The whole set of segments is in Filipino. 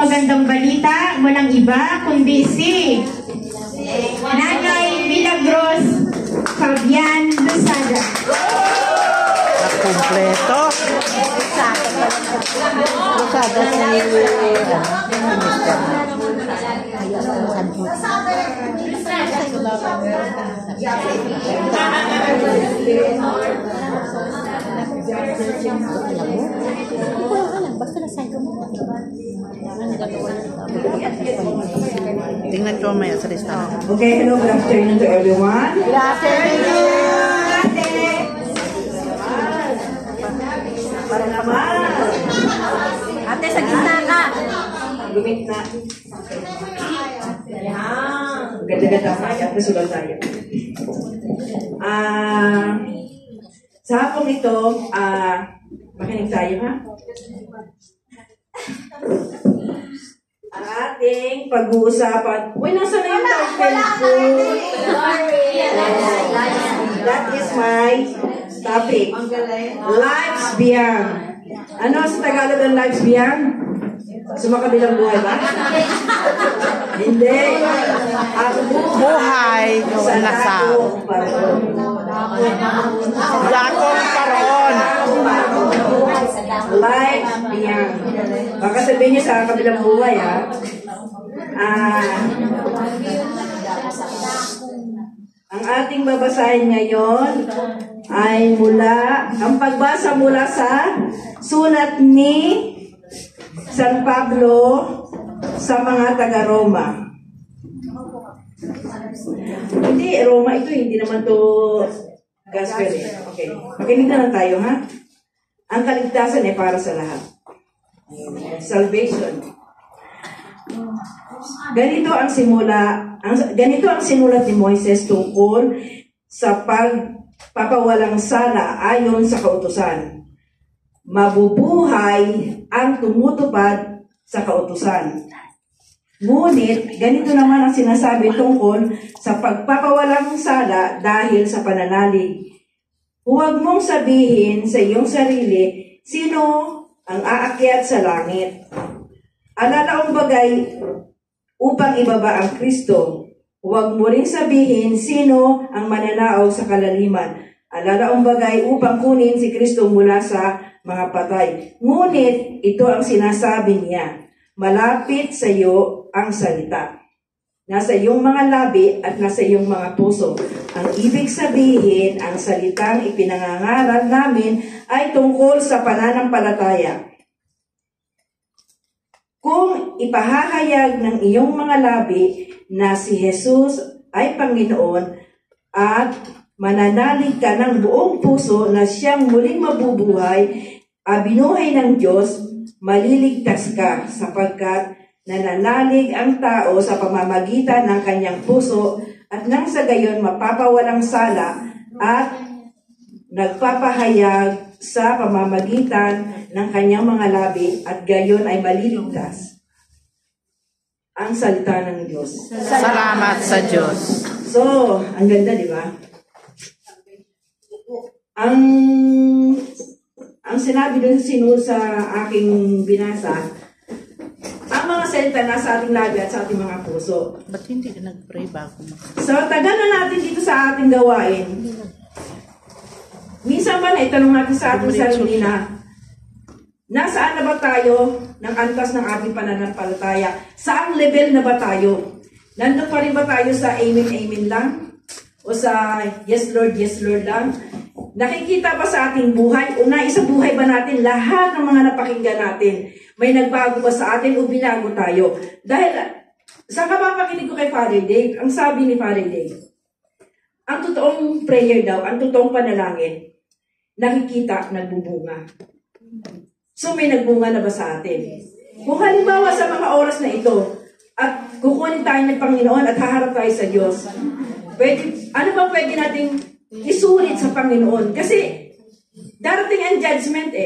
magandang balita, walang iba kundi si Nanay Milagros Fabian Losada. Kompleto. Losada tingnan ko maya sa listahan. Okay, hello, good afternoon to everyone. Good afternoon. Para naman. Ate, sa gitna ka. Gumit na. Ganda-ganda pa. Ate, sugal tayo. Sa hapong ito, makinig tayo, ha? Ang ating pag-uusapan. Uy, nasa na yung telephone? That is my topic. Lives Beyond. Ano sa Tagalog ang Lives Beyond? Sumakabilang buhay ba? Hindi. Ang Buhay sa dakong paroon. Dakong paroon. Lives Beyond. Baka sabihin niyo sa kabilang buhay, ha? Ang ating babasahin ngayon ay ang pagbasa mula sa sulat ni San Pablo sa mga taga-Roma. Hindi, Roma ito, hindi naman to gospel. Okay, makinig na lang tayo, ha? Ang kaligtasan ay para sa lahat. Salvation. Ganito ang sinulat ni Moises tungkol sa pagpapawalang sala ayon sa kautusan. Mabubuhay ang tumutupad sa kautusan. Ngunit, ganito naman ang sinasabi tungkol sa pagpapawalang sala dahil sa pananalig. Huwag mong sabihin sa iyong sarili, sino ang aakyat sa langit? Alalaong bagay upang ibaba ang Kristo. Huwag mo ring sabihin sino ang mananaog sa kalaliman. Alalaong bagay upang kunin si Kristo mula sa mga patay. Ngunit ito ang sinasabi niya, malapit sa iyo ang salita. Nasa iyong mga labi at nasa iyong mga puso. Ang ibig sabihin, ang salitang ipinangangaral namin ay tungkol sa pananampalataya. Kung ipahahayag ng iyong mga labi na si Jesus ay Panginoon at mananalig ka ng buong puso na siyang muling mabubuhay, binuhay ng Diyos, maliligtas ka sapagkat nananalig ang tao sa pamamagitan ng kanyang puso at nang sa gayon mapapawalang sala at nagpapahayag sa pamamagitan ng kanyang mga labi at gayon ay maliligtas. Ang salita ng Diyos. Salamat sa Diyos. So, ang ganda, di ba? Ang sinabi doon sa aking binasa, ang mga salita nasa ating labi at sa ating mga puso. Ba't hindi ka nag-pray bago mo? So, tagal na natin dito sa ating gawain. Minsan ba na itanong natin sa ating sarili na nasaan na ba tayo ng antas ng ating pananampalataya? Saang level na ba tayo? Nandun pa rin ba tayo sa amen, amen lang? O sa yes Lord lang? Nakikita ba sa ating buhay? O sa buhay ba natin lahat ng mga napakinggan natin? May nagbago ba sa atin o binago tayo? Dahil sa kapapakinig ko kay Father Dave, ang sabi ni Father Dave, ang totoong prayer daw, ang totoong panalangin, nakikita, nagbubunga. So may nagbunga na ba sa atin? Kung halimbawa sa mga oras na ito, at kukunin tayo ng Panginoon at haharap tayo sa Diyos, ano ba pwede nating isulit sa Panginoon? Kasi darating ang judgment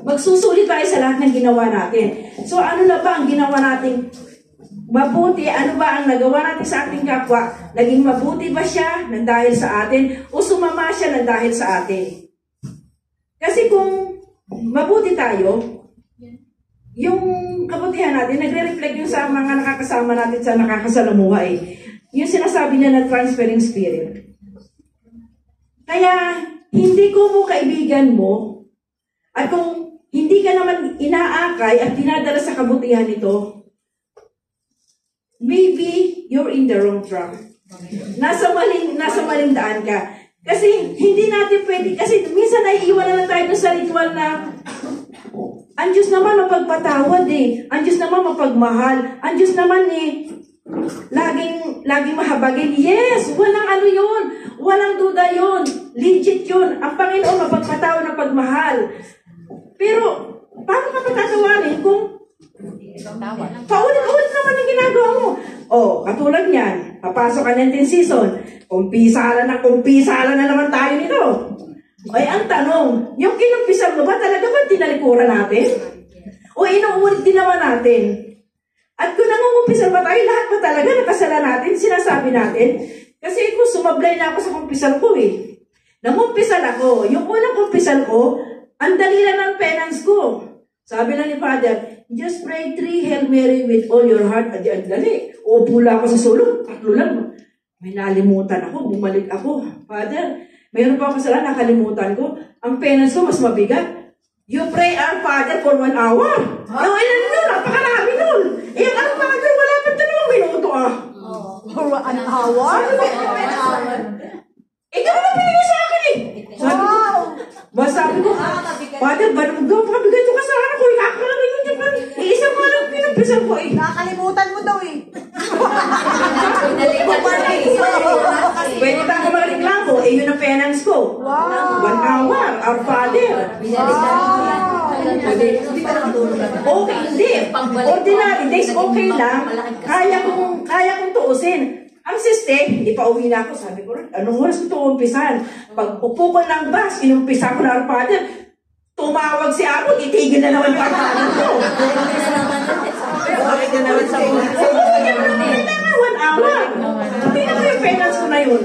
Magsusulit tayo sa lahat ng ginawa natin. So ano na ba ang ginawa nating mabuti? Ano ba ang nagawa natin sa ating kapwa? Naging mabuti ba siya nang dahil sa atin? O sumama siya nang dahil sa atin? Kasi kung mabuti tayo, yung kabutihan natin, nagre-reflect yung sa mga nakakasama natin sa nakakasalamuha eh. Yung sinasabi niya na transferring spirit. Kaya, hindi ko mo kaibigan mo, at kung hindi ka naman inaakay at dinadala sa kabutihan nito, maybe you're in the wrong track. Nasa maling daan ka. Kasi hindi natin pwede, kasi minsan naiiwan na lang tayo sa ritual na ang Diyos naman mapagpatawad eh. Ang Diyos naman mapagmahal. Ang Diyos naman eh, laging mahabagin. Yes, walang ano yun. Walang duda yun. Legit yun. Ang Panginoon mapagpatawad na pagmahal. Pero, paano ka patatawarin kung paulit-ulit naman ang ginagawa mo? Oh, katulad niyan, papasok ka ng 10 season, kumpisala na naman tayo nito. Ay, ang tanong, yung kinumpisal mo ba talaga ba tinalikuran natin? O inuulit din naman natin? At kung nangungumpisal ba tayo, lahat ba talaga nakasala natin, sinasabi natin? Kasi kung sumablay na ako sa kumpisal ko eh. Nangumpisal ako, yung unang kumpisal ko, ang dali lang ng penance ko. Sabi lang ni Father, just pray 3 Hail Mary with all your heart. At ang dali. Uupo lang ako sa sulong. 3 lang. May nalimutan ako. Bumalik ako. Father, mayroon pa ako kasalanan. Nakalimutan ko. Ang penance ko mas mabigat. You pray our Father for 1 hour. Ano, ilan nun? Napakarami nun. Eh, ang Father, wala pa 2 minuto ah. For 1 hour? Ikaw na pinili sa akin eh. Sabi ko, Father, ba naman daw, pabigat yung kasalanan ko, ikakalagay ko dyan pa. Iisang mo lang pinagpisan ko eh. Nakakalimutan mo daw eh. Pwede ba ako magreklamo? Eh, yun ang penance ko. 1 hour, our Father. Okay, hindi. Ordinary days, okay lang. Kaya kong tuusin. Ang siste, hindi pa uwi na ako. Sabi ko, anong oras ko ito umpisan? Pag upo ko ng bus, inumpisa ko na our Father. Tumawag si Aaron, itigil na naman yung our Father ko. Bakit na naman sa buhay? Kailangan 1 hour. Hindi naman yung penance ko na yun.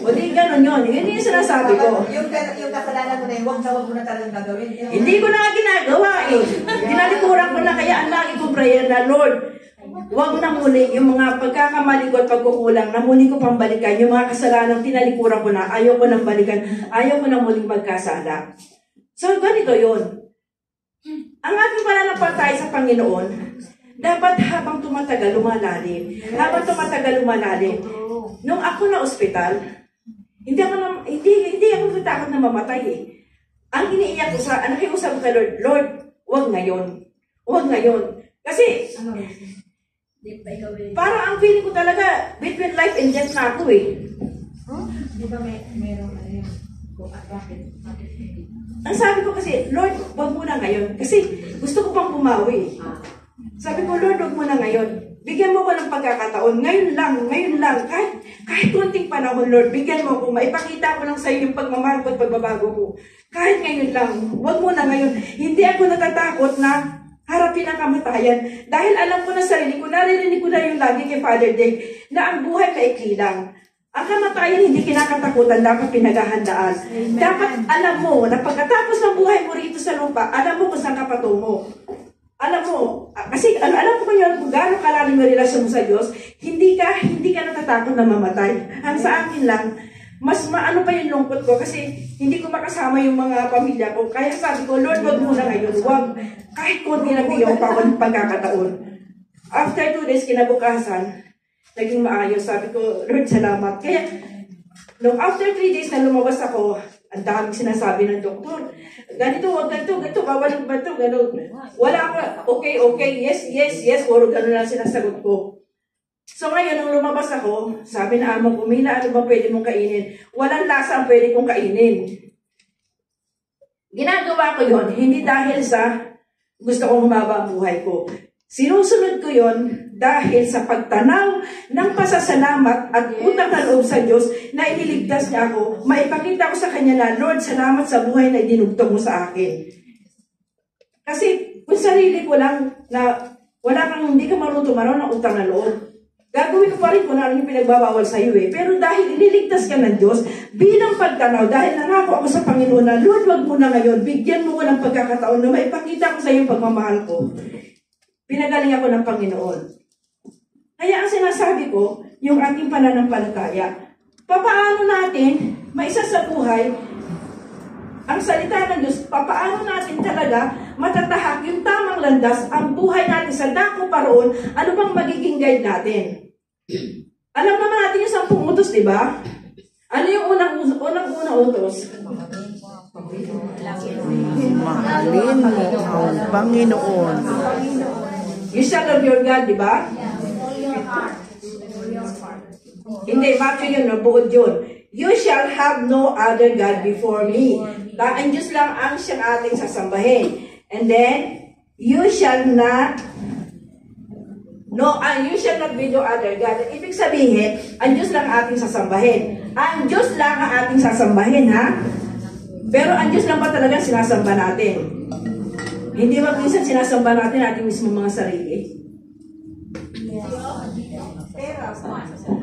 O di ganun yun. Yun yung sinasabi ko. Yung kasalanan mo na yun, huwag mo na talagang gagawin. Hindi ko na ginagawa eh. Dinalikuran ko na, kaya ang lagi kong prayer na, Lord, huwag na muli yung mga pagkakamali ko at pagkukulang na muli ko pang balikan. Yung mga kasalanan tinalikuran ko na, ayaw ko nang balikan, ayaw ko nang muling magkasala. So, ganito yun. Ang ating pananampalataya sa Panginoon, dapat habang tumatagal, lumalalim. Habang tumatagal, lumalalim. Nung ako na ospital, hindi ako natakot na mamatay eh. Ang iniiyak ko sa, nakiusap ko kay Lord, Lord, huwag ngayon. Huwag ngayon. Kasi, parang ang feeling ko talaga, between life and death na ako eh. Di ba mayroong ano yun? Ang sabi ko kasi, Lord, huwag muna ngayon. Kasi gusto ko pang bumawi. Sabi ko, Lord, huwag muna ngayon. Bigyan mo ko ng pagkakataon. Ngayon lang. Kahit konting panahon, Lord, bigyan mo ko. Maipakita ko lang sa iyo yung pagmamahal ko at pagbabago ko. Kahit ngayon lang. Huwag muna ngayon. Hindi ako natatakot na harapin ang kamatayan. Dahil alam ko na sarili ko, naririnig ko na yung lagi kay Father Dave, na ang buhay maikli lang. Ang kamatayan hindi kinakatakutan, dapat pinaghahandaan. Dapat alam mo na pagkatapos ng buhay mo rito sa lupa, alam mo kung saan ka patungo. Alam mo, kasi alam ko yun, kung gaano kalalim yung relasyon mo sa Diyos, hindi ka natatakot na mamatay. Ang sa akin lang, mas maano pa yung lungkot ko kasi hindi ko makasama yung mga pamilya ko. Kaya sabi ko, Lord, wag muna ngayon. Wag, kahit konti lang bigyan pa ako ng pagkakataon. After 2 days, kinabukasan, naging maayos. Sabi ko, Lord, salamat. Kaya, nung after 3 days na lumabas ako, ang daming sinasabi ng doktor. Ganito, wag ganito, bawal ba ito, gano'n. Wala ako, okay, yes, puro gano'n lang sinasagot ko. So ngayon, nung lumabas ako, sabi na amo ko, Mina, ano ba pwede mong kainin? Walang lasa ang pwede kong kainin. Ginagawa ko yon hindi dahil sa gusto kong humaba ang buhay ko. Sinusunod ko yon dahil sa pagtanaw ng pasasalamat at utang na loob sa Diyos na iniligtas niya ako, maipakita ko sa Kanya na, Lord, salamat sa buhay na dinugtong mo sa akin. Kasi kung sarili ko lang na hindi ka marunong ng utang na loob, gagawin ko pa rin kung ano yung pinagbabawal sa iyo eh. Pero dahil iniligtas ka ng Diyos, bilang pagtanaw, dahil nangako ako sa Panginoon na, Lord, wag mo na ngayon, bigyan mo ko ng pagkakataon na maipakita ko sa iyo pagmamahal ko. Pinagaling ako ng Panginoon. Kaya ang sinasabi ko, yung ating pananampalataya, papaano natin maisa sa buhay ang salita ng Diyos, papaano natin talaga matatahak yung tamang landas, ang buhay natin sa dako paroon, ano bang magiging guide natin? Alam naman natin yung 10 utos, di ba? Ano yung unang-unang utos? Mahalin mo ang Panginoon. You shall love your God, di ba? Hindi, Matthew yun, buod yun. You shall have no other God before me. Ang Diyos lang ang siyang ating sasambahin. And then, you shall not be no other God. Ibig sabihin, ang Diyos lang ang ating sasambahin. Ang Diyos lang ang ating sasambahin, ha? Pero ang Diyos lang ba talaga sinasamba natin? Hindi ba minsan sinasamba natin ating mismo mga sarili?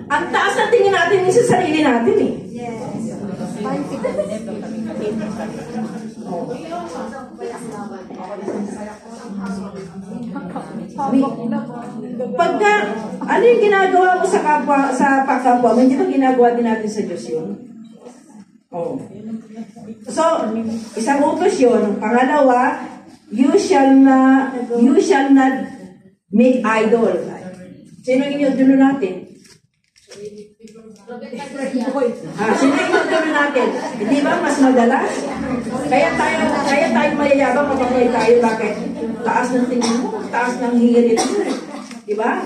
Ang taas na tingin natin sa sarili natin eh. Pagka, ano yung ginagawa mo sa kapwa, sa pagkapwa, hindi ba ginagawa din natin sa Diyos yun? Oh. So, isang utos yun. Pangalawa, you shall not make idol. Sino yung inudulo natin? Sino yung inudulo natin? Hindi ba mas madalas? Kaya tayo mayayabang kapag tayo. Bakit? Taas ng tingin mo, taas ng hirit mo. Diba?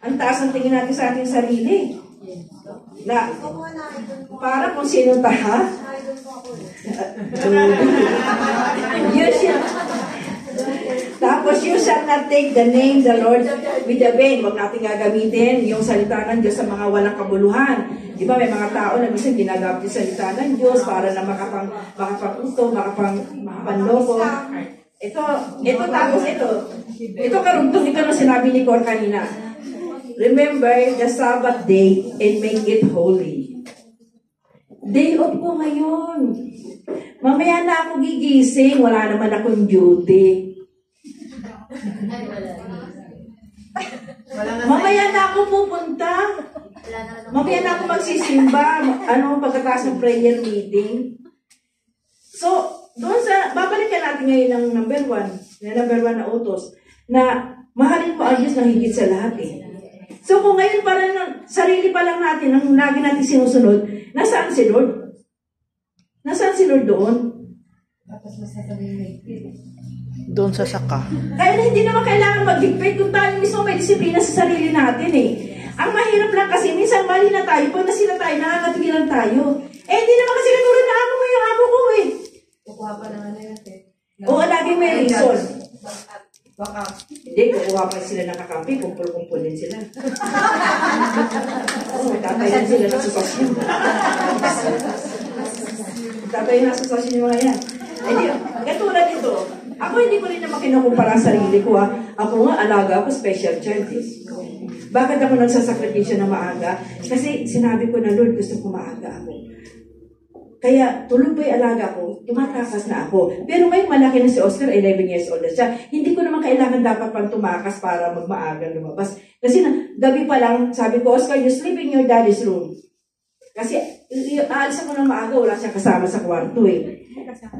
Ang taas ng tingin natin sa ating sarili. Na, para kung sino taha, tapos you shall not take the name the Lord with the vain. Huwag natin gagamitin yung salita ng Diyos sa mga walang kabuluhan. Di ba may mga tao na minsan ginagamit yung salita ng Diyos para na makapanguto, makapanloko. Ito karugtong ito na sinabi ni Cor kanina. Remember the Sabbath day and make it holy. Day off ko ngayon. Mamaya na ako gigising. Wala naman akong duty. Mamaya na ako pupunta. Mamaya na ako magsisimba. Pagkatapos ng prayer meeting. So, doon babalikan natin ngayon ng number 1 na utos, na mahalin mo ang Diyos ng higit sa lahat eh. So, kung ngayon parang sarili pa lang natin, ang lagi natin sinusunod, nasaan si Lord? Nasaan si Lord doon? Doon sa saka. Kaya hindi naman kailangan mag-dictate kung tayo mismo may disiplina sa sarili natin eh. Ang mahirap lang kasi, minsan mali na tayo, pag nasila tayo, nakakatigilan tayo. Hindi naman kasi katulad na amo mo yung amo ko eh. Kukuha pa naman na yun eh. Oo, laging may reason. Baka. Hindi, kukuha pa sila ng kakampi, kumpul-kumpul din sila. Tatayan sila ng susasyon. Tatayan ng susasyon yung mga yan. Katulad ito, ako hindi ko rin naman kinukumpara ang sarili ko. Ako nga, alaga ako, special child. Bakit ako nagsasakripisyo na maaga? Kasi sinabi ko na, Lord, gusto ko maaga ako. Kaya tulog pa yung alaga ko, tumatakas na ako. Pero ngayon malaki na si Oscar, 11 years old na siya. Hindi ko naman kailangan dapat pang tumakas para magmaagang lumabas. Kasi gabi pa lang, sabi ko, Oscar, you sleep in your daddy's room. Kasi aalis ako ng maaga, wala siyang kasama sa kwarto eh.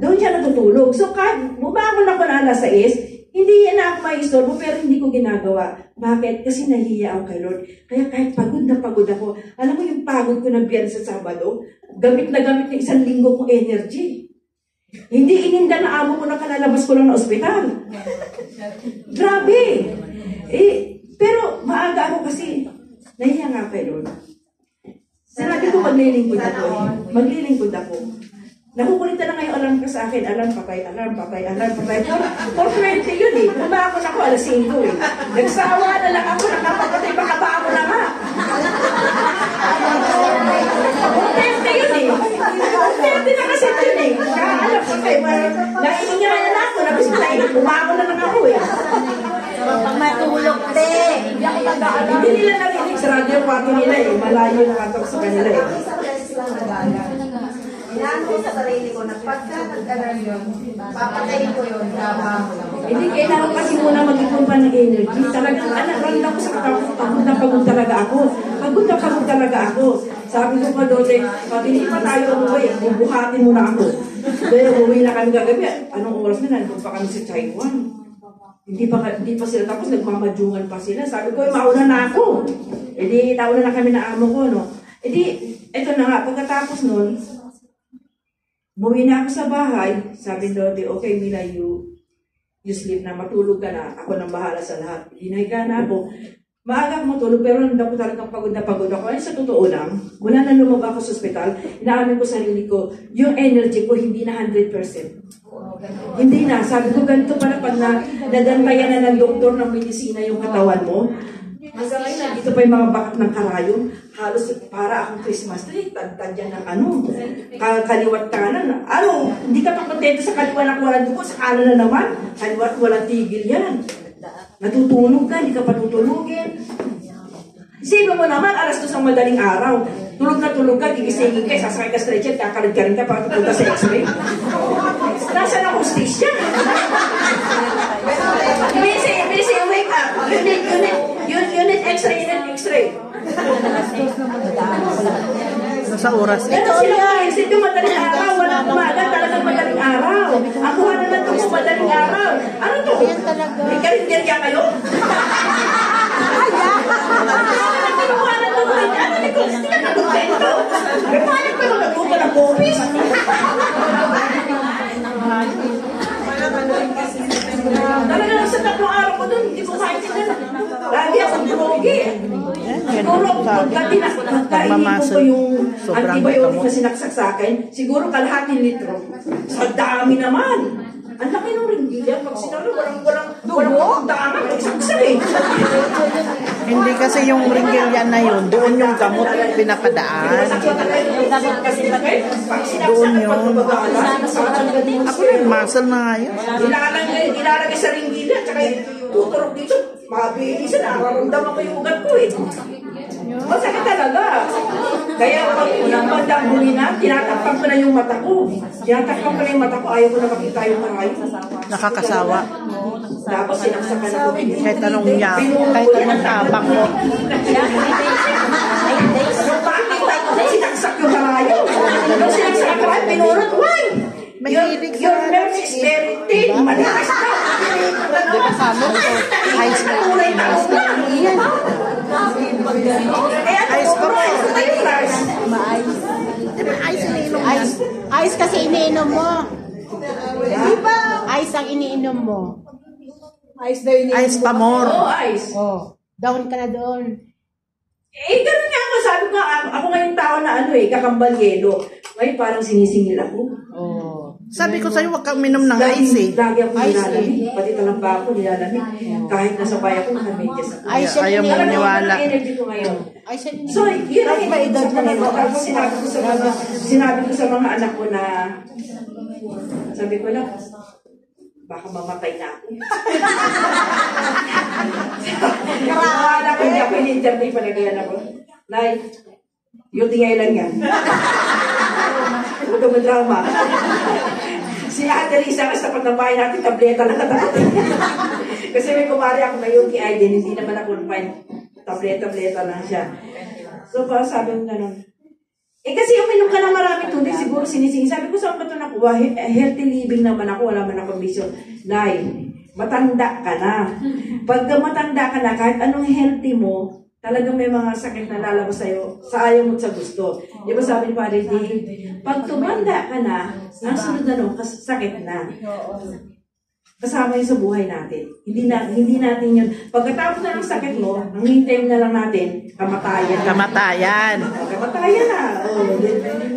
Doon siya natutulog. So kahit bumangon ako na alas 6, hindi yan ako maistorbo, pero hindi ko ginagawa. Bakit? Kasi nahihiya ako kay Lord. Kaya kahit pagod na pagod ako, alam mo yung pagod ko ng Biyernes sa Sabado, gamit na gamit ng 1 linggo kong energy. Hindi ininda na amo ko na kalalabas ko lang na ospital. Grabe! Pero maaga ako kasi nahihiya nga kay Lord. Sinabi ko maglilingkod ako eh. Maglilingkod ako. Nakukulitan na ngayon alarm ka sa akin. Alarm, patay. For 20 yun eh. Bumakon ako alas 5 eh. Nagsawa na lang ako. Nakapagpatay, makaba ako na nga. For 20 yun eh. For 20 na kasi yun eh. Alam ko kayo, naiingiran na ako. Nabis na bumakon na lang ako eh. Matulog, te. Hindi nila narinig sa radio, kwarto nila eh. Malayo yung kwarto sa kanila eh. Inaano ko sa sarili ko na pagka nagkaroon yun, papatayin ko yun, trabaho lang. Hindi, kailangan kasi muna mag-ipon pa ng energy. Talagang, ramdam ko sa katawan, pagod na pagod talaga ako. Pagod na pagod talaga ako. Sabi ko pa doon, hindi pa tayo umuwi, bubuhatin mo na ako. Dahil umuwi na kami kagabi, anong oras na nandun pa kami sa Taiwan. Hindi pa sila tapos, nagmamadyungan pa sila. Sabi ko, mauna na ako. E di, nauna na kami na amo ko, no? E di, eto na nga, pagkatapos nun, bumuwi na ako sa bahay. Sabi Lodi, okay, Mila, you sleep na, matulog ka na. Ako nang bahala sa lahat. Hinahiga na ako. Maaga ako matulog, pero nandang ko talagang pagod na pagod ako. Ay, sa totoo lang, mula na lumabas ako sa ospital, inaamin ko sarili ko, yung energy ko hindi na 100%. Hindi na. Sabi ko, ganito pala pag nadantayan na ng doktor ng medisina yung katawan mo. Hanggang ngayon, nandito pa yung mga bakat ng karayom. Halos para akong Christmas tree. Tagtagyan ng kaliwat kanan. Hindi ka pa kontento sa kaliwa na walang dugo. Sa kanan na naman, kaliwat walang tigil yan. Natutulog ka, hindi ka patutulugin. Isipin mo naman, alas 2 ng madaling araw. Tulog na tulog ka, gigisingin ka, sasakay ka stretcher, kakalad ka rin ka para pupunta sa x-ray. Nasaan ang hostisya? Busy, wake up. Unit x-ray, Nasa oras. Ganun sila ka-exit yung madaling araw. Walang umaga, talagang madaling araw. Ang kuha na lang ito madaling araw. Ano to? May karinderya kayo? Kinuha na ito. Ano nito? Hindi ka naguntento. May panik pa nung nagbuka ng bopis. Talaga lang sa 3 araw ko doon, hindi ko maintindihan. Lagi akong drogi. Siguro pagkainin ko yung antibiotic na sinaksak sa akin, siguro kalahating litro. Sa dami naman. Ang laki ng ringgilya. Pag sinalo, walang dami. Isaksak eh. Hindi kasi yung ringgilya na yun, doon yung gamot pinapadaan. Doon yun. Ako yung muscle na nga yun. Ilalagay sa ringgilya, tsaka tuturok dito. Mabilis na, nararamdaman ko yung ugat ko eh. Masakit talaga. Kaya yung bandang huli na, tinatakpan ko na yung mata ko. Tinatakpan ko na yung mata ko, ayaw ko na makita yung karayo. Nakakasawa. Tapos sinaksakan ako. Kahit anong niya, kahit anong tabang mo. Pakita ko na sinaksak yung karayo. Nung sinaksak yung karayo, pinurot, why? Your nerve is very thin. Malikas na. Di ba sabi ko, ice na. Ice pa mo. Di ba ice iniinom yan? Ice kasi iniinom mo. Di ba? Ice ang iniinom mo. Ice pa more. Oo, ice. Oh, down ka na doon. Ganun nga ako. Sabi ko, ako ngayong tao na kakambal yelo. Ngayon parang sinisingil ako. Oh. Sabi ko sa'yo, huwag kang minom ng ice eh. Lagi ako nilalamig. Pati talamba ako nilalamig. Kahit nasa bayan ko, nakamedyas ako. Ayaw mo maniwala. Ang energy ko ngayon. Ice ang iniinom. So, yun ang iba-edad na rin. Tapos sinabi ko sa mga anak ko na, sabi ko lang, baka mamatay na ako. Mga anak ko, hindi ako in-interview pa na ganyan ako. Nay, yung tingay lang yan. Huwag ka madrama. Si Ate Lisa, kasi tapat ng bahay natin, tableta lang natakot. Kasi may kumari ako na UTI din, hindi naman ako fine. Tableta lang siya. So, sabi ko ganun. Kasi uminom ka ng marami tuloy, siguro sinisingin. Sabi ko, saan ba ito nakuha? Healthy living naman ako, wala man akong bisyo. Nay, matanda ka na. Pagka matanda ka na, kahit anong healthy mo, talagang may mga sakit na lalabas sa'yo, sa ayaw mo sa gusto. Di ba sabi ni Padre D, pag tumanda ka na, ang sunod na nung sakit na. Kasama yun sa buhay natin. Hindi natin yun. Pagkatapos na ng sakit mo, ang hintay na lang natin, kamatayan. Kamatayan. Kamatayan na.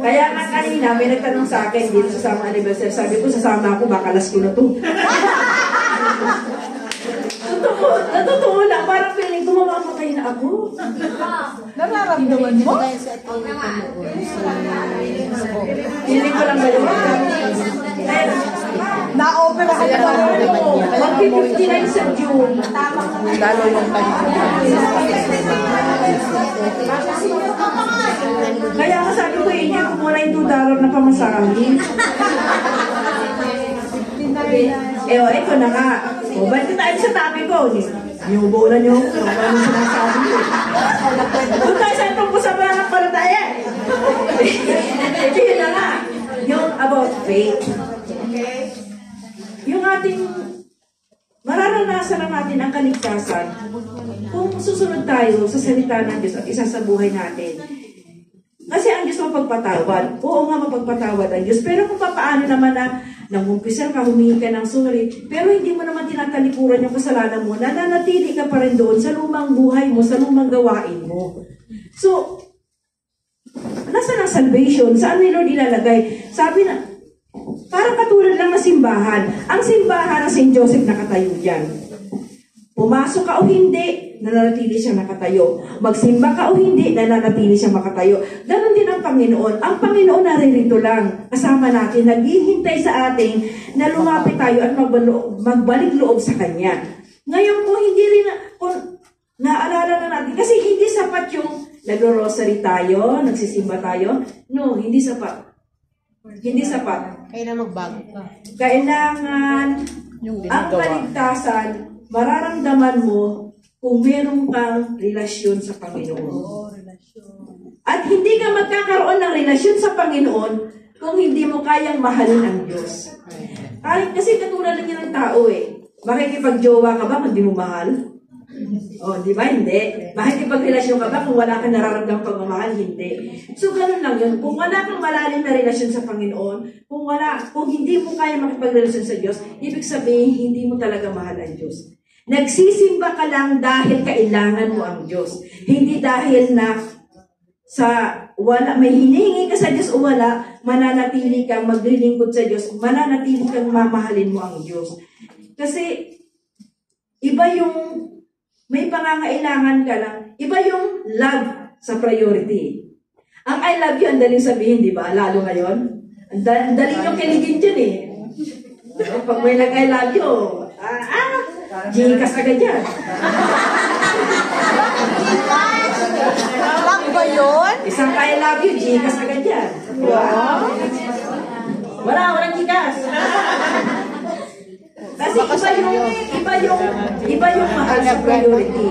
Kaya nga kanina, may nagtanong sa akin dito sa Sama Anniversary. Sabi ko, sasama ako, baka last ko na to. Totoo lang, parang feeling ko mamamatay na ako. Nararamdaman mo? Feeling ko lang ba yun? Na-opera ka na. Mag-59 sa June. Lalo yung kanina. Kaya nga sabi ko, inyo ko muna yung $2 na pamasahe. Ito na nga. O, ba't ko tayo sa tabi ko? Niubo na niyo. Ano sinasabi ko? Doon tayo sa itong kusama ng palataya. Yun na nga. Yung about faith. Okay? Yung ating mararanasan na natin ang kaligtasan kung susunod tayo sa salita ng Diyos at isa sa buhay natin. Kasi ang Diyos mapagpatawad. Oo nga mapagpatawad ang Diyos. Pero kung paano naman na nangumpisal ka, humingi ka ng sorry, pero hindi mo naman tinatalikuran yung kasalanan mo, nananatili ka pa rin doon sa lumang buhay mo, sa lumang gawain mo. So, nasa ng salvation? Saan ni Lord ilalagay? Sabi na, parang katulad lang na simbahan. Ang simbahan na St. Joseph nakatayo dyan. Pumasok ka o hindi, nananatili siya nakatayo. Magsimba ka o hindi, nananatili siya makatayo. Ganon din ang Panginoon. Ang Panginoon naririto lang. Kasama natin, naghihintay sa ating na lumapit tayo at magbalik loob sa Kanya. Ngayon po, hindi rin, kung naalala na natin, kasi hindi sapat yung nagro-rosary tayo, nagsisimba tayo. No, hindi sapat. Hindi sapat. Kailangan magbago ka. Kailangan Yung ang ginagawa. kaligtasan, mararamdaman mo kung meron kang relasyon sa Panginoon. At hindi ka magkakaroon ng relasyon sa Panginoon kung hindi mo kayang mahalin ang Diyos. Kasi katulad lang yan ng tao eh. Makikipag-jowa ka ba kung hindi mo mahal? O, di ba? Hindi. Makikipag-relasyon ka ba kung wala kang nararamdamang pagmamahal? Hindi. So, ganun lang yun. Kung wala kang malalim na relasyon sa Panginoon, kung hindi mo kaya makipag-relasyon sa Diyos, ibig sabihin, hindi mo talaga mahal ang Diyos. Nagsisimba ka lang dahil kailangan mo ang Diyos. Hindi dahil na may hinihingi ka sa Diyos o wala, mananatili kang maglilingkod sa Diyos, mananatili kang mamahalin mo ang Diyos. Kasi, iba yung may pangangailangan ka lang, iba yung love sa priority. Ang I love you, ang daling sabihin, di ba? Lalo ngayon. Ang daling yung kiligin dyan eh. Pag may nag-I love you, Gcash agad yan. Lang ba yun? Isang I love you, Gcash agad yan. Wow. Walang Gcash. Kasi iba yung mahal sa priority.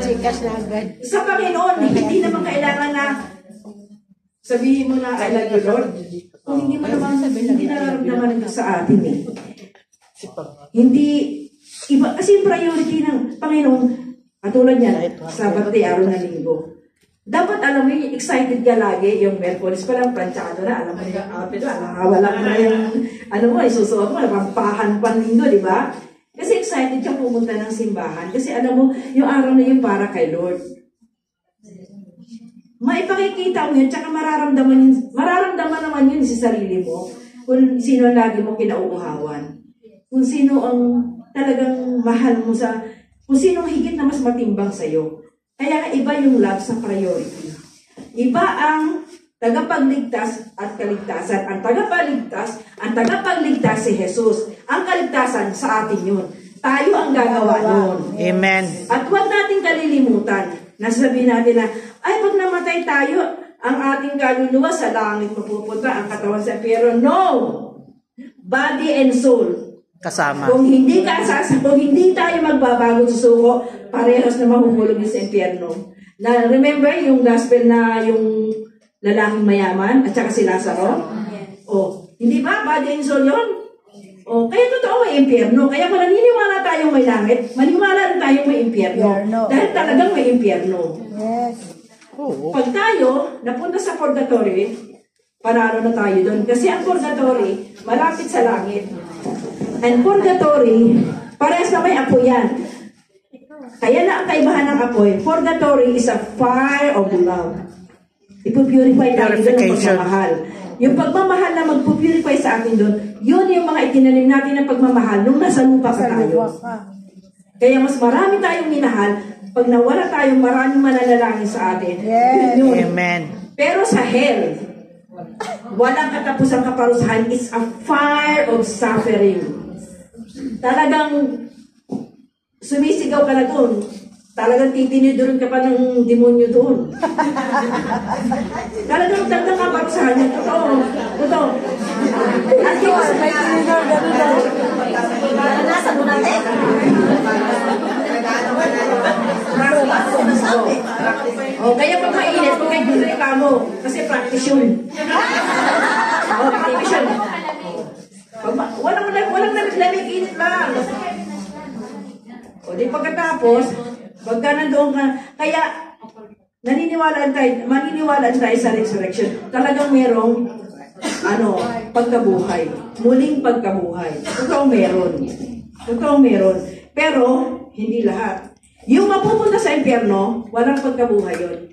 Chikas na agad. Sa Panginoon, hindi naman kailangan na sabihin mo na I love you, Lord. Kung hindi mo naman sabihin, hindi nararamdaman ito sa atin eh. Hindi, iba, kasi yung priority ng Panginoon, katulad niyan, Sabat day, araw na linggo. Dapat alam mo yung excited ka lagi, yung Merkulis pa lang, planchado na, alam mo yung outfit mo, wala mo na yung, isusuot mo, pampahan panlinggo, di ba? Kasi excited siya pumunta ng simbahan, kasi alam mo, yung araw na yun para kay Lord. Maipakikita mo yun, tsaka mararamdaman naman yun sa sarili mo, kung sino ang lagi mo kinauuhawan. Kung sino ang talagang mahal mo kung sino ang higit na mas matimbang sa'yo. Kaya iba yung love sa priority. Iba ang tagapagligtas at kaligtasan. Ang tagapagligtas si Jesus. Ang kaligtasan sa atin yun. Tayo ang gagawa nun. Amen. At huwag natin kalilimutan. Nasabihin natin na, ay pag namatay tayo, ang ating kaluluwa sa langit mapupunta, ang katawan sa impyerno. No! Body and soul. Kasama. Kung hindi tayo magbabago sa suko, parehas na mahuhulog sa impyerno. Na remember yung gospel na yung lalaking mayaman at saka si Lazaro? Oh, hindi ba body and soul yun? Oh, kaya totoo may impyerno. Kaya kung naniniwala tayong may langit, maniwala rin tayong may impyerno. Dahil talagang may impyerno. Yes. Pag tayo napunta sa purgatory, panalo na tayo doon. Kasi ang purgatory, malapit sa langit. And purgatory, parehas na may apoy yan. Kaya na ang kaibahan ng apoy, purgatory is a fire of love. Ipupurify tayo doon ng pagmamahal. Yung pagmamahal na magpupurify sa atin doon, yun yung mga itinanim natin ng pagmamahal nung nasa lupa pa tayo. Kaya mas marami tayong minahal, pag nawala tayong maraming mananalangin sa atin. Yes. Yun. Amen. Pero sa hell, walang katapusang kaparusahan. It's a fire of suffering. Talagang sumisigaw ka na doon. Talagang titinidurin ka pa ng demonyo doon. Talagang tanda ka para sa kanya. Totoo. Totoo. At yung may tinidor, gano'n daw. Nasa mo natin. Kaya pag mainit, pag kayo dulay ka mo. Kasi practice yun. Practice yun. Walang lamig, init lang. Di pagkatapos, pagka nandoon ka, kaya maniniwalaan tayo sa resurrection. Talagang merong pagkabuhay. Muling pagkabuhay. Totoo meron. Pero, hindi lahat. Yung mapupunta sa impyerno, walang pagkabuhay yun.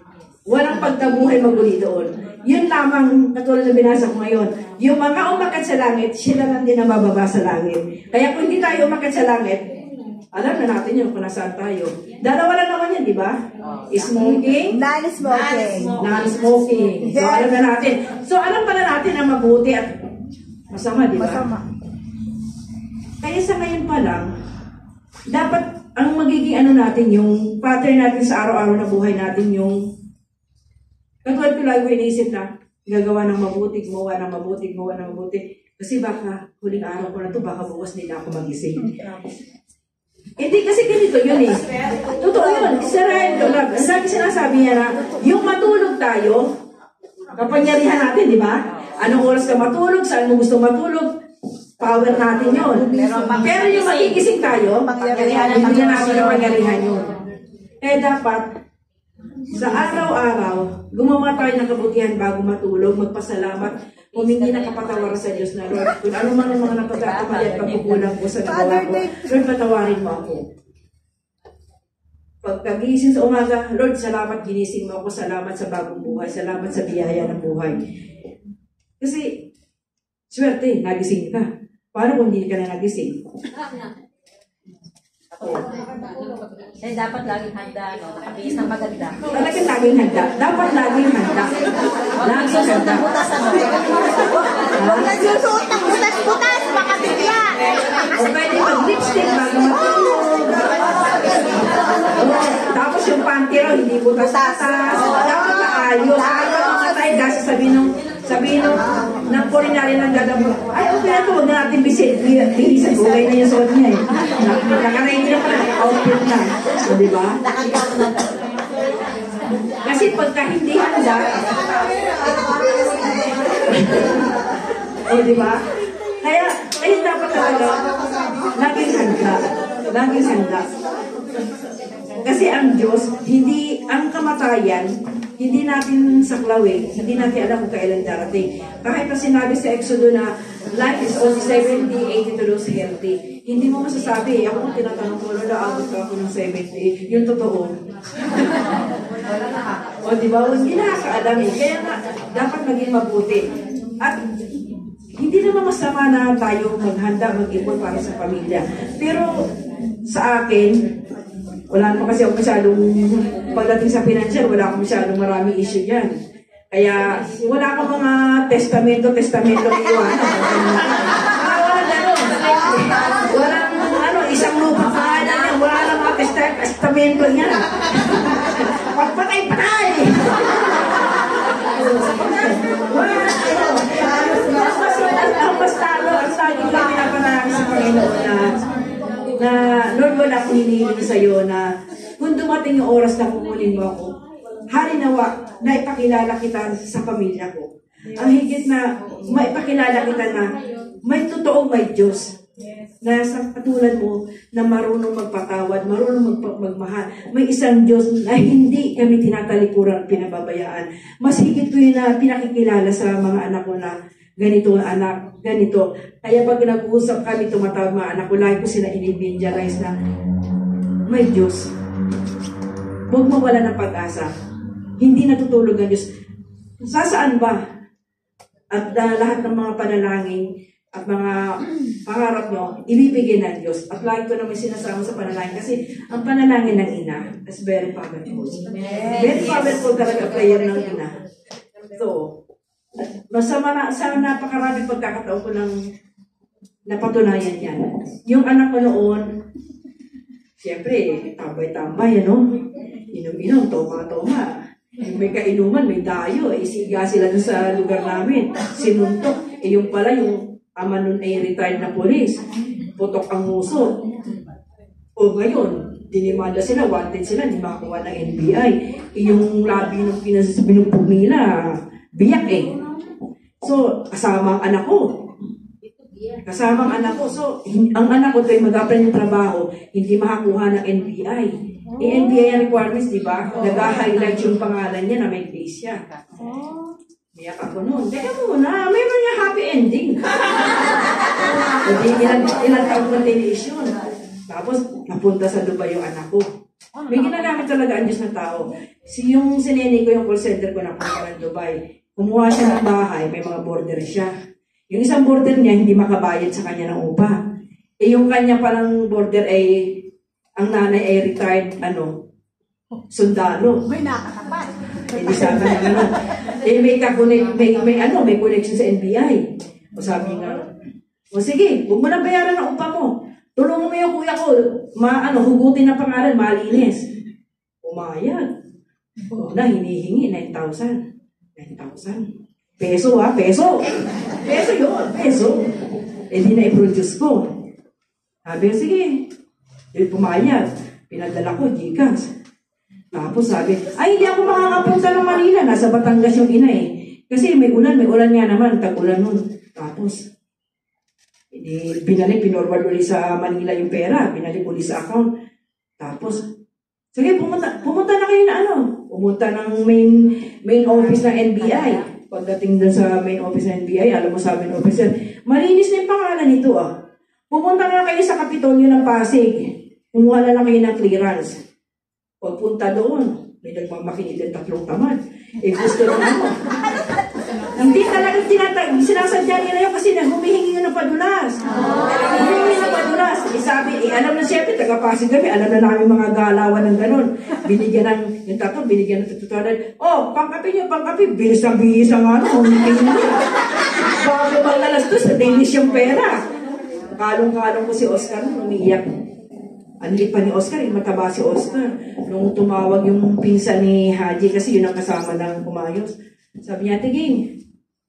Walang pagkabuhay maguli doon. Yun lamang, katulad na binasa ko ngayon, yung mga umakyat sa langit, sila lang din ang bababa sa langit. Kaya kung hindi tayo umakyat sa langit, alam na natin yun kung nasaan tayo. Dalawa lang naman yan, di ba? Smoking, Non-smoking. non-smoking. So, alam na natin. So, alam pala natin ang mabuti at masama, di ba? Masama. Kaya sa ngayon pa lang, dapat ang magiging natin, yung pattern natin sa araw-araw na buhay natin, yung katulad ko lagi ko iniisip na gagawa ng mabuti, gumawa ng mabuti. Kasi baka huling araw ko na to, baka bukas nila ako magising. Hindi kasi ganito yun eh. Totoo yun. Israel, lagi sinasabi niya na, yung matulog tayo, kapangyarihan natin, di ba? Anong oras ka matulog, saan mo gusto matulog, power natin yun. Pero yung magigising tayo, hindi na natin yung pangyarihan yun. Kaya dapat, sa araw-araw, gumawa tayo ng kabutihan bago matulog, magpasalamat, humingi ng kapatawaran sa Diyos na, Lord, kung ano man ang mga napagkakamali at pagkukulang ko sa nagawa ko, Lord, patawarin mo ako. Pagkagising sa umaga, Lord, salamat ginising mo ako, salamat sa bagong buhay, salamat sa biyaya ng buhay. Kasi, swerte, nagising ka. Paano kung hindi ka na nagising? Eh, dapat laging handa, no? Nakabihis ng maganda. Talagang laging handa. Dapat laging handa. Laging handa. Huwag nagsusuot ng butas-butas, baka bigla. O pwede mag-lipstick bago matulog. Tapos yung panty raw, hindi butas-butas. Dapat maayos. Ayaw mga tayo kasi sabihin nung ng kulinary ng gadabo. Ay, okay na ito. Huwag na natin bihisan. Okay na yung suot niya eh. Nakaready na pala. Outfit na. O, diba? Kasi pagka hindi handa, o, diba? Kaya dapat talaga laging handa. Laging handa. Kasi ang Diyos, ang kamatayan, hindi natin saklawin, hindi natin alam kung kailan darating. Kahit na sinabi sa Exodo na life is only 70, 80 to lose healthy. Hindi mo masasabi. Ako kung tinatanong ko, Lord, aabot ka ako ng 70. Yung totoo. O diba? Hindi nakakaalam eh. Kaya nga, dapat maging mabuti. At hindi naman masama na tayo maghanda, mag-ipon para sa pamilya. Pero sa akin, wala naman kasi ako masyadong, pagdating sa financial, wala akong masyadong maraming issue dyan. Kaya, wala akong mga testamento iwan. Wala gano'n. Walang, isang lupa pa niya, wala lang mga testamento niya. Patay! Ang bastalo, ang lagi kami napanalangin sa Panginoon na Lord, wala akong hinihiling sa'yo na kung dumating yung oras na kukunin mo ako, harinawa na ipakilala kita sa pamilya ko. Ang higit na maipakilala kita na may totoong may Diyos na sa katulad mo na marunong magpatawad, marunong magmahal. May isang Diyos na hindi kami tinatalikuran at pinababayaan. Mas higit ko yun na pinakikilala sa mga anak ko na ganito anak, ganito. Kaya pag nag-uusap kami, tumatawag mga anak ko, lagi ko sila in-evangelize na may Diyos. Huwag mawala ng pag-asa. Hindi natutulog ang Diyos. Saan ba? At lahat ng mga panalangin at mga pangarap nyo, ibibigay ng Diyos. At lagi ko naman sinasama sa panalangin kasi ang panalangin ng ina is very powerful. Very powerful talaga prayer ng ina. So, sa napakaraming pagkakataon ko ng napatunayan yan. Yung anak ko noon, Siyempre, tambay-tambay, ano? Inom-inom, toma-toma. May kainuman, may dayo. Isiga sila dun sa lugar namin. Sinuntok. Yung pala, yung ama nun ay retired na police. Putok ang nguso. O ngayon, dinimanda sila, wanted sila, hindi makakuha ng NBI. Yung labi ng binugbog nila, biyak eh. So, kasama ang anak ko. Kasama ang anak ko. So, ang anak ko tuwing mag-apply ng trabaho, hindi makakuha ng NBI. NBI requirements, di ba? Nag-highlight yung pangalan niya na may base siya. Biyak ako noon. Teka muna, mayroon niya happy ending. Hindi, ilang taon na television. Tapos, napunta sa Dubai yung anak ko. May ginagamit talaga ang Diyos na tao. Yung sinene ko, yung call center ko, napunta ng Dubai. Kumuha siya ng bahay, may mga border siya. Yung isang border niya, hindi makabayad sa kanya ng upa. Yung kanya palang border ay, ang nanay ay retired, sundalo. May nakatapat. Hindi sabi na may connection sa NBI. O sabi nga, o sige, huwag mo na bayaran ang upa mo. Tulungan mo yung kuya ko, hugutin na pangalan, malinis. Umayag. Una, hinihingi, 9,000. 9,000. Peso peso. Peso yun, peso. Di na-produce ko. Sabi, sige. Pumayag. Pinadala ko, Gcash. Tapos sabi, ay, hindi ako makakapunta ng Manila. Nasa Batangas yung ina eh. Kasi may ulan nga naman. Tag-ulan nun. Tapos, pinorward ulit sa Manila yung pera. Binalik ulit sa account. Tapos, sige, pumunta na kayo na Pumunta ng main office ng NBI. Pagdating dun sa main office ng NBI, alam mo sa main officer, malinis na yung pangalan nito Pumunta na kayo sa Kapitolyo ng Pasig. Kumuha na lang kayo ng clearance. Pagpunta doon, may nagmamakinid ng 3 tamad. Gusto na Hindi talagang sinasadya nila yun kasi humihingi yun ng padulas. Humihingi ng padulas. Sabi, alam na siyempre, taga-Pasig kami, alam na namin mga galawan ng ganun. Binigyan ng, yung tato, binigyan ng tututunan. Pangkapi niyo, bilis ang humihingi niyo. Bago pang nalastos, dinis yung pera. Kalong-kalong ko si Oscar, umiiyak. Anli pa ni Oscar, mataba si Oscar. Nung tumawag yung pinsan ni Haji, kasi yun ang kasama ng kumayos. Sabi niya, Tiging,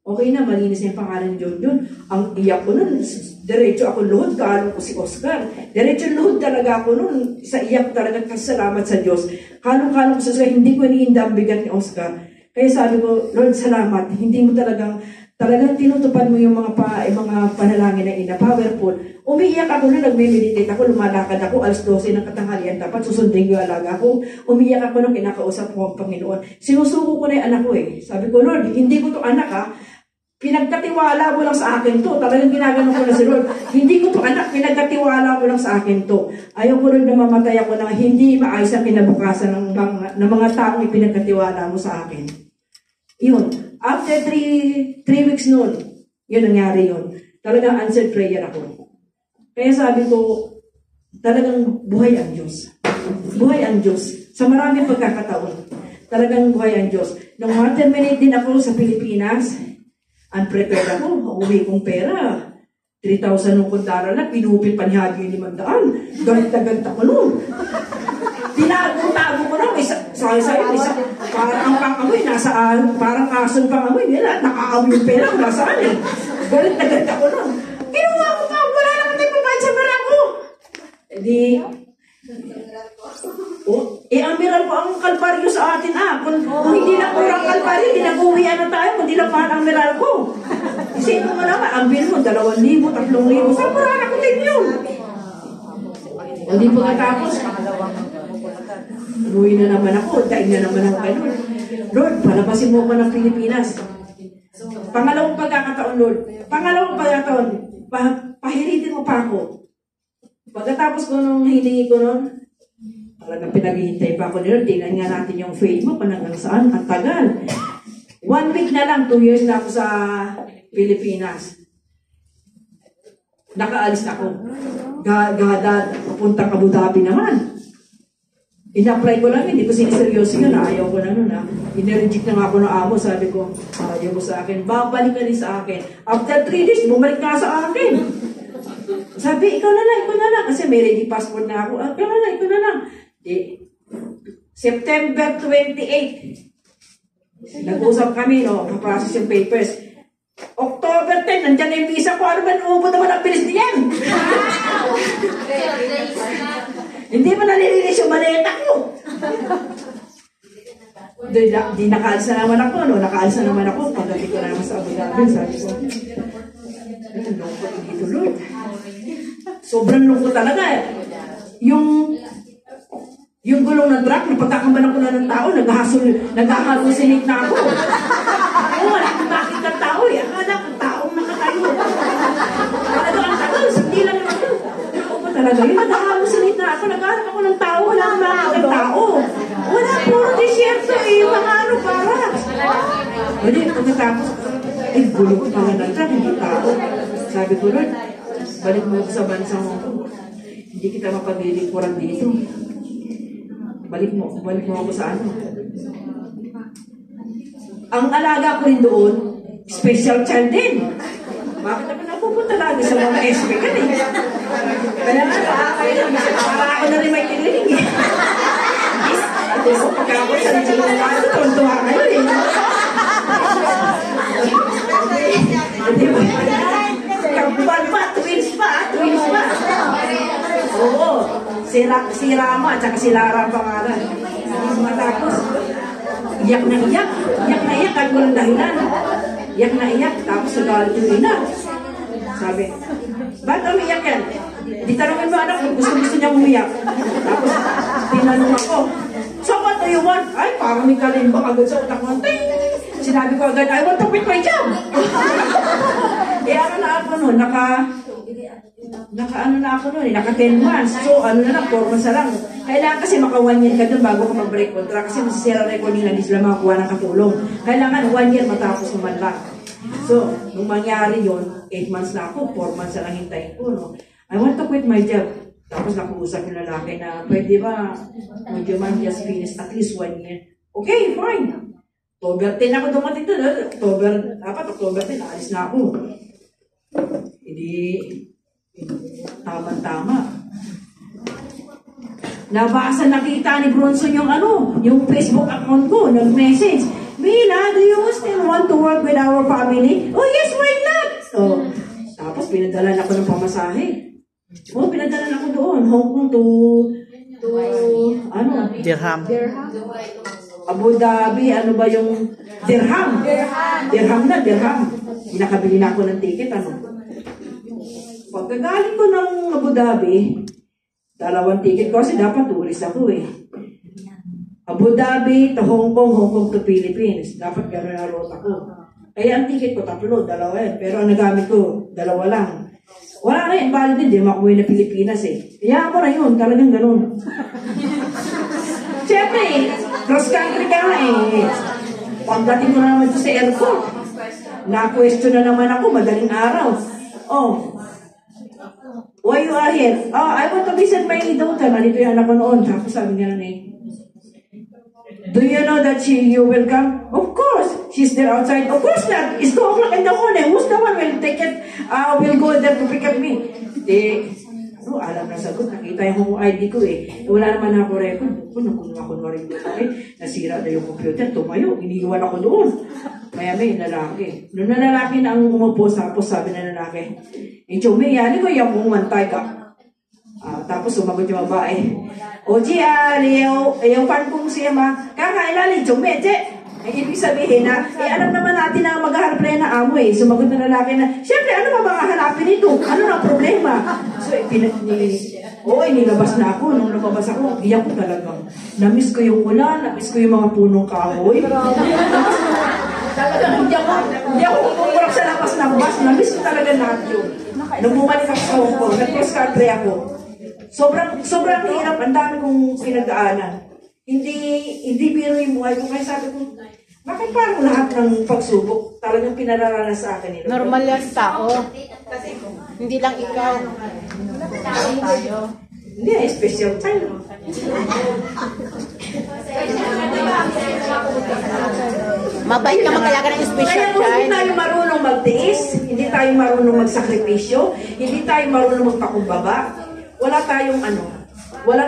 okay na, malinis na yung pangalan ni John. Ang iyak ko nun, diretso ako luhod, kalong ko si Oscar. Diretso luhod talaga ako nun, sa iyak talaga, kasalamat sa Diyos. Kalong-kalong ko sa Oscar, hindi ko iniinda ang bigat ni Oscar. Kaya sabi ko, Lord, salamat, hindi mo talagang tinutupad mo yung mga panalangin na ina, powerful. Umiiyak ako na nagme-meditate ako, lumalakad ako, alas 12 ng katanghalian, dapat susundin ko yung alaga ko. Umiiyak ako nung kinakausap ko ang Panginoon. Sinusuko ko na yung anak ko Sabi ko, Lord, hindi ko to anak pinagkatiwala mo lang sa akin to. Talagang ginagano ko na si Lord. Hindi ko to anak, pinagkatiwala mo lang sa akin to. Ayaw ko rin na mamatay ako na hindi maayos ang kinabukasan ng mga taong ipinagkatiwala mo sa akin. Yun. After 3 weeks noon, yun nangyari yun. Talagang answered prayer ako. Kaya sabi ko, talagang buhay ang Diyos. Buhay ang Diyos. Sa maraming pagkakataon, talagang buhay ang Diyos. Nung terminate din ako sa Pilipinas, unprepared ako, uwi kong pera. 3,000 nung kuntara lang, pinupit pa ni Hagi yung 500. Galit ako noon. Tinago ko na, parang ang pangamoy, parang ason pangamoy nila, nakaamoy yung pera, nasaan Galit ako nun. Kinuha ko pa, wala naman tayo pagkain sa pera ko. Ang miral po ang kalbaryo sa atin Kung hindi na kurang kalbaryo, hindi na uwian na tayo, kundi lang mahal ang miral ko. Sino mo naman, ang bill mo, 2,000, 3,000, saan parang ako din yun? O di pagkatapos, uwi na naman ako, daig na naman ako ganun. Lord, palabasin mo ako ng Pilipinas. Pangalawang pagkakataon, Lord. Pahiritin mo pa ako. Pagkatapos ko nung hiningi ko nun, talagang pinaghihintay pa ako ni Lord. Tingnan nga natin yung faith mo, hanggang saan, ang tagal. 1 week na lang, 2 years na ako sa Pilipinas. Nakaalis na ako. Pupunta Abu Dhabi naman. In-apply ko lang, hindi ko siniseryoso yun. Ayaw ko na nun. In-reject na nga ako ng amo. Sabi ko, ayaw ko sa akin. Babalik ka rin sa akin. After 3 days, bumalik ka sa akin. Sabi, ikaw na lang. Kasi may ready passport na ako. Ikaw na lang. September 28. Nag-usap kami, no? Kaprocess yung papers. October 10, nandyan na yung visa ko. Ano ba, umubot naman ang bilis niyan? Hindi mo nalilinis yung maleta ko. Di nakaalsa naman ako, no? Nakaalsa naman ako. Pagdating ko na naman sa Abu Dhabi, sabi ko, ang lungkot dito, Lord. Sobrang lungkot talaga. Yung gulong ng truck, napagkakambalan ko na ng tao, nag-halusinate na ako. Wala akong bakit ng tao eh. Akala ko taong nakatayo. Talaga ang tagal, hindi lang naman yun. Ako ba talaga yun? Nag-halusinate na ako, naghanap ako ng tao, wala akong bakit ng tao. Wala, puro disyerto eh, mga ano para. Hindi, pagkatapos, gulong ko pala ng truck, hindi tao. Sabi ko, Lord, balik mo sa bansang mo. Hindi kita mapag-ilikuran dito. Balik mo ako sa ano. Ang alaga ko rin doon, special child din. Bakit naman napupunta lagi sa mga SP ka eh? Kaya para ako na rin may kinilig eh. Ito sa pagkakot sa naging mga tuwan-tuwa kayo eh. Di ba? Kabuban pa, twins pa. Oo. Si Rama at saka si Lara ang pangalan. Matapos, iyak na iyak. Kahit walang dahilan. Iyak na iyak. Tapos nagalit yung ina. Sabi, ba't umiyak yan? Di tanongin mo anak kung gusto niya umiyak. Tapos, tinanong ako, so what do you want? Ay, parang may kalimba agad sa utak mo. Sinabi ko agad, I want to quit my job. Ano na ako nun, naka 10 months. So, 4 months na lang. Kailangan kasi maka 1 year ka dun bago ka mag-break contract. Kasi masisira recording na hindi sila makakuha ng katulong. Kailangan 1 year matapos naman lang. So, nung mangyari yun, 8 months na ako, 4 months na lang hintayin ko, no? I want to quit my job. Tapos nakuusap yung lalaki na, pwede ba, would you mind just finish at least 1 year? Okay, fine. October 10 ako dumating doon. October 10, alis na ako. Hindi, tama-tama. Nakita ni Bronson yung Facebook account ko, nag-message. Mila, do you still want to work with our family? Oh yes, why not? So, tapos pinadala ako ng pamasahe. Pinadala ako doon, Hong Kong to Dirham. Abu Dhabi, ano ba yung dirham? Dirham. Nakabili na ako ng ticket, Pagkagaling ko ng Abu Dhabi, 2 ticket ko kasi dapat tourist ako eh. Abu Dhabi to Hong Kong to Philippines. Dapat gano'n na route ako. Kaya ang ticket ko 3, 2 yan. Pero ang nagamit ko, 2 lang. Wala na yun, valid din, di makuwi na Pilipinas eh. Kaya ako na yun, talagang gano'n. Siyempre eh, cross country ka nga eh. Pagdating ko na naman sa airport, na-question na naman ako, madaling araw. Why you are here? I want to visit my daughter. Nandito yung anak ko noon. Tapos sabi niya na do you know that you will come? Of course. She's there outside. Of course not. It's 2 o'clock in the morning. Who's the one will take it? Will go there to pick up me. Alam na sagot. Nakita yung ID ko eh. Wala naman ako record. Kunwari ko. Nasira na yung computer. Tumayo. Iniiwan ako doon. Kaya may lalaki. Noon na lalaki na ang umupo, tapos sabi na lalaki, Chome, yani ko yung umantay ka. Tapos sumagot yung babae. Oji, yung fan kong siya kakailali, Chome, che. Ang ibig sabihin na, alam naman natin na maghahanap na yan na amo eh. Sumagot na lalaki na, syempre, ano ba mga hanapin nito? Ano na problema? So, nilabas na ako. Nung lumabas ako, iyak ko talaga. Namiss ko yung ulan, namiss ko yung mga punong kahoy. Talagang hindi ako kukurap sa labas ng bus. Namiss ko talaga lahat yun. Nung bumalik ako sa Hong Kong, nag-cross country ako. Sobrang hirap. Ang dami kong pinagdaanan. Hindi biro yung buhay ko. Kaya sabi ko, bakit parang lahat ng pagsubok talagang pinararanas sa akin nila? Normal yan tao. Hindi lang ikaw. Tayo. Hindi, special time. Mabait ka kaya ka ng special Kaya kung hindi child. tayo marunong magtiis, hindi tayo marunong magsakripisyo, hindi tayo marunong magpakumbaba, wala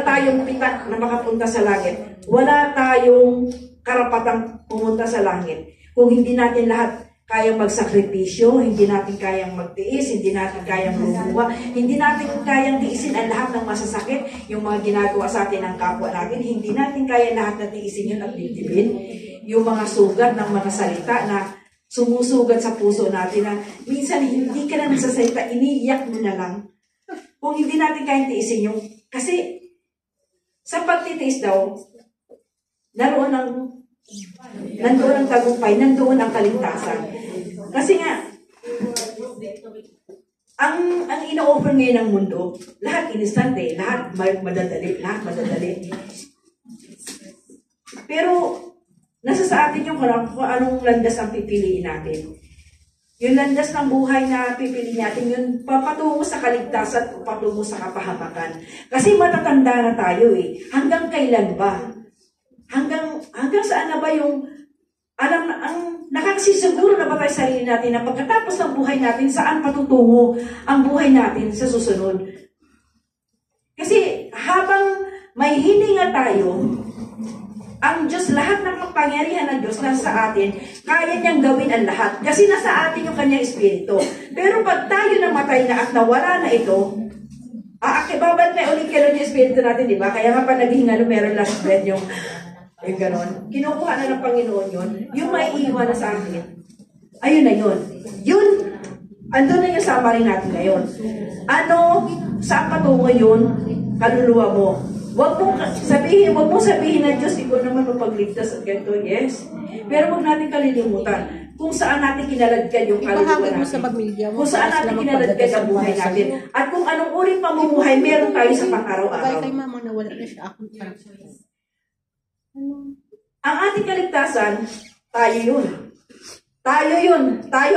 tayong pitak na makapunta sa langit. Wala tayong karapatang pumunta sa langit. Kung hindi natin lahat kayang magsakripisyo, hindi natin kayang magtiis, hindi natin kayang lumuha, hindi natin kayang tiisin ang lahat ng masasakit, yung mga ginagawa sa atin ng kapwa natin, hindi natin kaya lahat na tiisin yun at dibdibin, yung mga sugat ng mga salita na sumusugat sa puso natin na minsan hindi ka na nagsasalita, iniiyak mo na lang. Kung hindi natin kayang tiisin yung, kasi sa pagtitiis daw, nandoon ang tagumpay, nandoon ang kaligtasan. Kasi nga, ang ino-offer ngayon ng mundo, lahat instante, lahat madadali. Pero, nasa sa atin yung kung anong landas ang pipiliin natin. Yung landas ng buhay na pipiliin natin, yun papatungo sa kaligtasan o patungo sa kapahamakan. Kasi matatanda na tayo eh. Hanggang kailan ba? Hanggang saan na ba yung nakakasisiguro na ba tayo sarili natin na pagkatapos ng buhay natin, saan patutungo ang buhay natin sa susunod? Kasi habang may hininga tayo, ang Diyos, lahat ng kapangyarihan ng Diyos nasa atin, kaya niyang gawin ang lahat. Kasi nasa atin yung kanyang espiritu. Pero pag tayo namatay na at nawala na ito, babad na ulit kailan yung espiritu natin, di ba? Kaya nga pa naghihinga, meron last breath yung ganon. Kinukuha na ng Panginoon yun. Yung may iwan na sa atin. Ayun na yun. Yun, andun na yung summary natin ngayon. Saan patungo yun? Kaluluwa mo. Huwag mo sabihin na Diyos, ikaw naman mapagligtas at ganito. Yes. Pero huwag natin kalilimutan kung saan natin kinaladkad yung kaluluwa natin. Kung saan natin kinaladkad ang buhay natin. At kung anong uring pamumuhay meron tayo sa pang-araw-araw. Kay mama na wala na siya ako. Ang ating kaligtasan, tayo yun. Tayo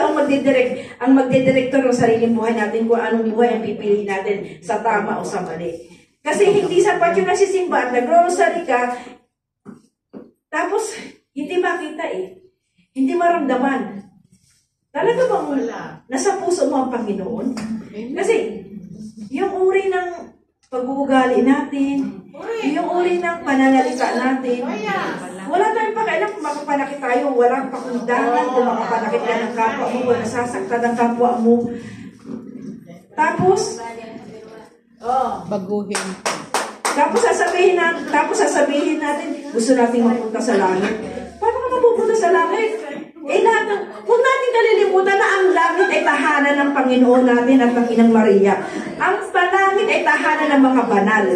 ang magdidirektor ng sariling buhay natin kung anong buhay ang pipiliin natin sa tama o sa mali. Kasi hindi sapat yung nasisimba at nag-rosary ka, tapos hindi makita eh. Hindi maramdaman. Talaga bang nasa puso mo ang Panginoon? Kasi yung uri ng pag-uugali natin, yung uri ng pananalita natin, wala tayong pakialam kung makapanakit tayo, walang pakundangan kung makapanakit ka ng kapwa mo, kung nasasaktan ng kapwa mo. Tapos, baguhin. Tapos sasabihin natin, gusto nating mapunta sa langit. Paano ka mapupunta sa langit? Huwag natin kalilimutan na ang langit ay tahanan ng Panginoon natin at ng Inang Maria. Ang langit ay tahanan ng mga banal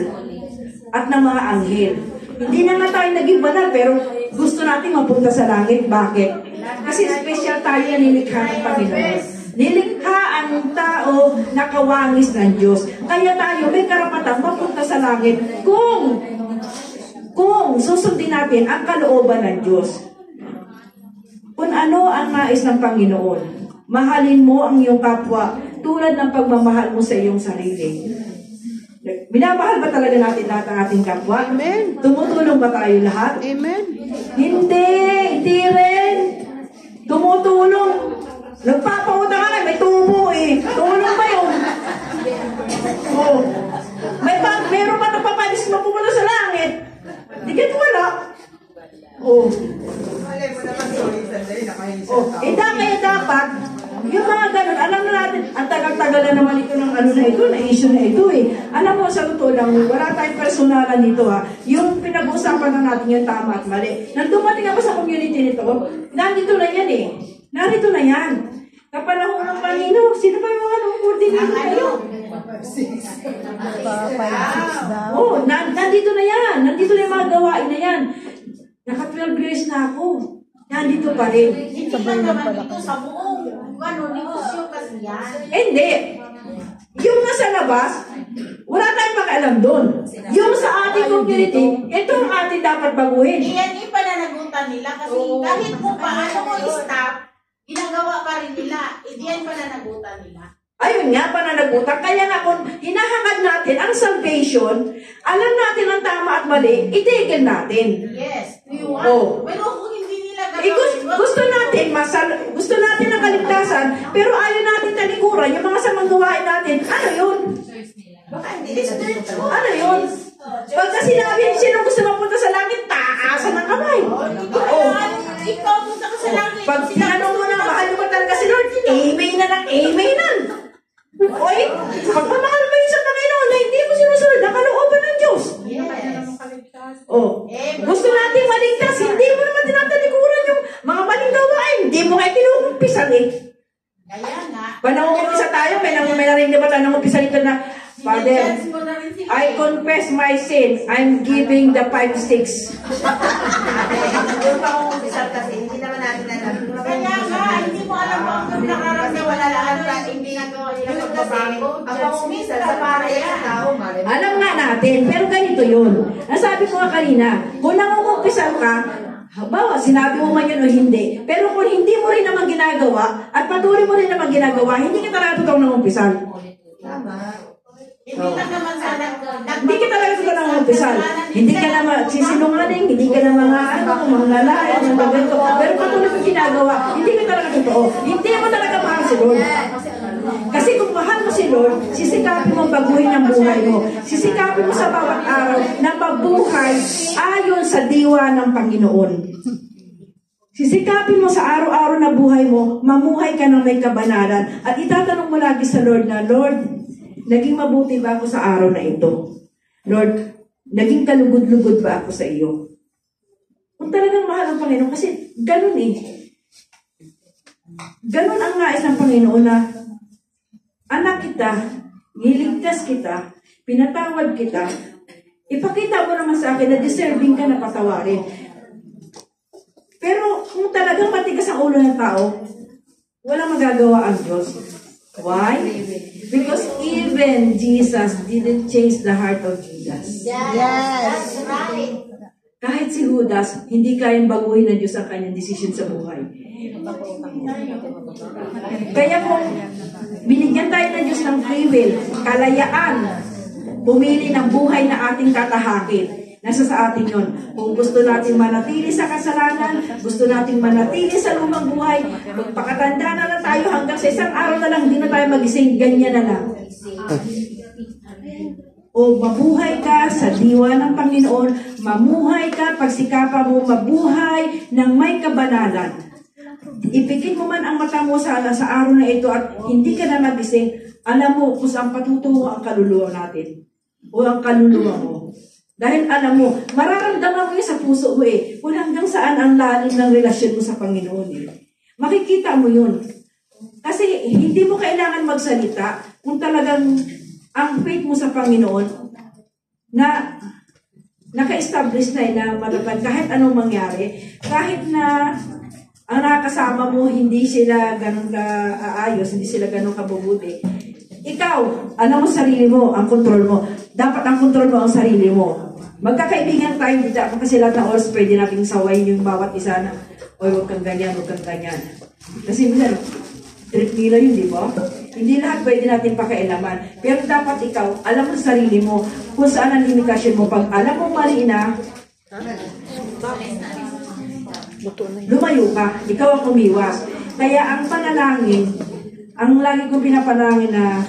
at ng mga anghel. Hindi na nga tayo naging banal, pero gusto natin mapunta sa langit. Bakit? Kasi special tayo na nilikha ng Panginoon. Nilikha ang tao na kawangis ng Diyos. Kaya tayo may karapatan mapunta sa langit kung susundin natin ang kalooban ng Diyos. Kung ano ang nais ng Panginoon, mahalin mo ang iyong kapwa tulad ng pagmamahal mo sa iyong sarili. Minamahal ba talaga natin lahat ang ating kapwa? Amen. Tumutulong ba tayo lahat? Amen. Hindi rin. Tumutulong. Nagpapautang ka na, may tubo eh. Tulong ba yun? Oh. Meron pa napapalis mo pumunta sa langit. Di ka wala. Oh. Kaya dapat, yung mga ganun, alam na natin, ang tagal-tagal na naman ito ng na issue na ito eh. Alam mo, sa totoo lang, wala tayong personalan dito ha. Yung pinag-uusapan na natin yung tama at mali. Nang dumating ako sa community nito, nandito na yan eh. Narito na yan. Kapanahon ng kanino, sino pa yung mga coordinator kayo? Oh, nandito na yan. Nandito na yung mga gawain na yan. Naka 12 years na ako. Nandito pa rin. Hindi lang naman dito sa buong negosyo kasi yan. Hindi. Yung nasa labas, wala tayong pakialam doon. Yung sa ating community, ito ang ating dapat baguhin. Iyan yung pananagutan nila kasi kahit kung paano mo i-stop, ginagawa pa rin nila. Iyan pananagutan nila. Ayun nga, pananagutan. Kaya nga kung hinahangad natin ang salvation, alam natin ang tama at mali, itigil natin. Yes. Oh. Pero kung hindi nila Gusto natin, gusto natin ang kaligtasan, pero ayaw natin talikuran yung mga samang gawain natin. Ano yun? Ano yun? Pagka sinabi, sino gusto mapunta sa langit, taasan ng kamay. Ikaw punta ka sa langit. Pag tinanong mo na, mahal mo ba talaga si Lord? Amen na lang, amen na. Oy, pagmamahal mo yun sa Panginoon na hindi mo sinusunod ang kalooban ng Diyos. Gusto natin maligtas, hindi mo naman tinatalikuran yung mga maling gawain. Hindi mo nga kinumpisan eh. Kaya nga. Pag nangungumpisa tayo, may narinig na ba tayo nangungumpisa nito na, Father, I confess my sin. I'm giving the 5-6. Kaya nga, hindi mo alam kung ano nakaramdam. Wala lang hindi nagawa nila pagbabago. Ang umisa sa para yan. Alam nga natin, pero ganito yun. Nasabi ko nga kanina, kung nangungumpisan ka, halimbawa, sinabi mo man yun o hindi, pero kung hindi mo rin naman ginagawa, at patuloy mo rin naman ginagawa, hindi ka talaga totoong nangumpisan. Hindi lang naman sana. Hindi ka talaga totoong nangumpisan. Hindi ka naman sisinungaling, hindi ka naman mga lalay, mga ganito. Pero patuloy mo ginagawa, hindi ka talaga totoo. Hindi mo talaga mahal si Lord. Kasi kung mahal mo si Lord, sisikapin mo baguhin ang buhay mo. Sisikapin mo sa bawat araw na mabuhay ayon sa diwa ng Panginoon. Sisikapin mo sa araw-araw na buhay mo, mamuhay ka ng may kabanalan. At itatanong mo lagi sa Lord na, Lord, naging mabuti ba ako sa araw na ito? Lord, naging kalugod-lugod ba ako sa iyo? Kung talagang mahal ang Panginoon, kasi ganun eh. Ganun ang nais ng Panginoon na anak kita, niligtas kita, pinatawad kita, ipakita mo naman sa akin na deserving ka na patawarin. Pero kung talagang matigas ang ulo ng tao, walang magagawa ang Diyos. Why? Because even Jesus didn't change the heart of Judas. Yes. Right. Kahit si Judas, hindi kayang baguhin ng Diyos ang kanyang desisyon sa buhay. Kaya kung binigyan tayo ng Diyos ng free will, kalayaan, pumili ng buhay na ating tatahakin, nasa sa atin yun. Kung gusto natin manatili sa kasalanan, gusto natin manatili sa lumang buhay, magpakatanda na lang tayo hanggang sa isang araw na lang, hindi na tayo magising, ganyan na lang. O mabuhay ka sa diwa ng Panginoon, mamuhay ka, pagsikapan mo, mabuhay ng may kabanalan. Ipikit mo man ang mata mo sa araw na ito at hindi ka na magising, alam mo kung saan patutungo ang kaluluwa natin o ang kaluluwa mo. Dahil alam mo, mararamdaman mo yun sa puso mo eh, kung hanggang saan ang lalim ng relasyon mo sa Panginoon eh. Makikita mo yun. Kasi hindi mo kailangan magsalita kung talagang ang faith mo sa Panginoon na naka-establish na na malapad kahit anong mangyari, kahit na ang nakakasama mo hindi sila ganun kaayos, hindi sila ganun kabubuti. Ikaw, alam mo sarili mo, ang kontrol mo. Dapat ang kontrol mo ang sarili mo. Magkakaibigan tayo dito kasi lahat ng oras pwede nating sawayin yung bawat isa na, oy, huwag kang ganyan, huwag kang ganyan. Kasi minsan, trip nila yun, di ba? Hindi lahat pwede natin pakailaman. Pero dapat ikaw, alam mo sa sarili mo kung saan ang limitasyon mo. Pag alam mo mali na, lumayo ka. Ikaw ang umiwas. Kaya ang panalangin, ang lagi kong pinapanalangin na,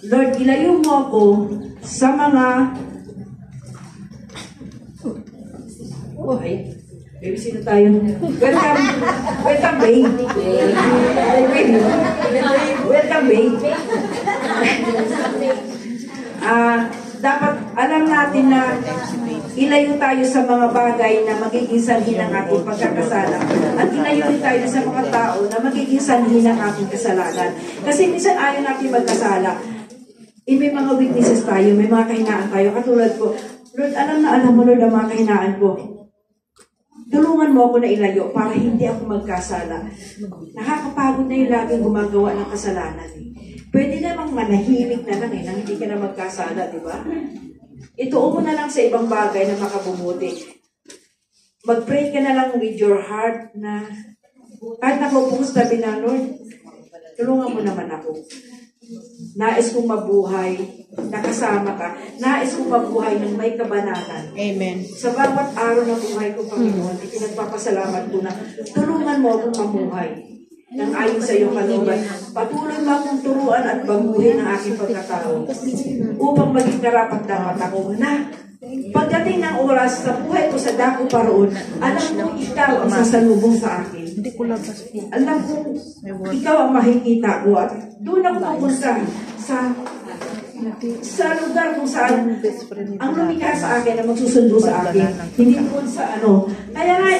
Lord, ilayo mo ako sa mga baby, sino tayo? Welcome, babe. Welcome, babe. Dapat alam natin na ilayo tayo sa mga bagay na magiging sanhi ng ating pagkakasala. At ilayo rin tayo sa mga tao na magiging sanhi ng ating kasalanan. Kasi minsan ayaw natin magkasala. May mga weaknesses tayo, may mga kahinaan tayo. Katulad ko, Lord, alam mo, Lord, ang mga kahinaan ko. Tulungan mo ako na ilayo para hindi ako magkasala. Nakakapagod na yung laging gumagawa ng kasalanan. Pwede namang manahimik na lang nang hindi ka na magkasala, di ba? Ituon mo na lang sa ibang bagay na makabumuti. Mag-pray ka na lang with your heart na kahit nakaupo sa tabi na, Lord, tulungan mo naman ako. Nais kong mabuhay, nakasama ka. Nais kong mabuhay ng may kabanatan. Amen. Sa bawat araw ng buhay ko, Panginoon, ipinagpapasalamat ko na tulungan mo akong mamuhay ng ayon sa iyong kalooban. Patuloy mo akong turuan at baguhin ang aking pagkatao upang maging karapat-dapat ako na pagdating ng oras sa buhay ko sa dako paroon, alam ko ikaw ang sasalubong sa akin. Hindi ko labas po. Alam ko ikaw ang makikita ko at doon ako pupunta sa lugar kung saan ang lumikha sa akin na magsusundo sa akin. Hindi doon sa ano. Kaya nga,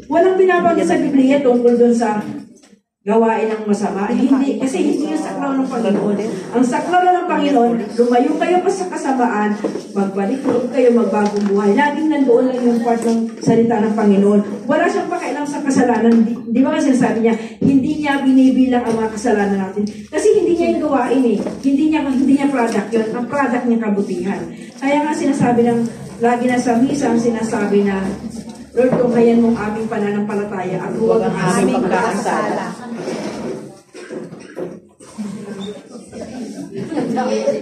walang binabanggit sa Biblia tungkol doon sa gawain ng masama. Hindi, kasi hindi yung saklaw ng Panginoon. Ang saklaw ng Panginoon, lumayo kayo pa sa kasamaan, magbalik kayo, magbagong buhay. Laging nandoon lang yung part ng salita ng Panginoon. Wala siyang pakialam sa kasalanan. Di ba kasi sinasabi niya, hindi niya binibilang ang mga kasalanan natin. Kasi hindi niya yung gawain eh. Hindi niya product yun. Ang product niya kabutihan. Kaya nga sinasabi ng, lagi na sa misa, ang sinasabi na, Lord, tunghayan mong aming pananampalataya at huwag ang aming pagkakasala.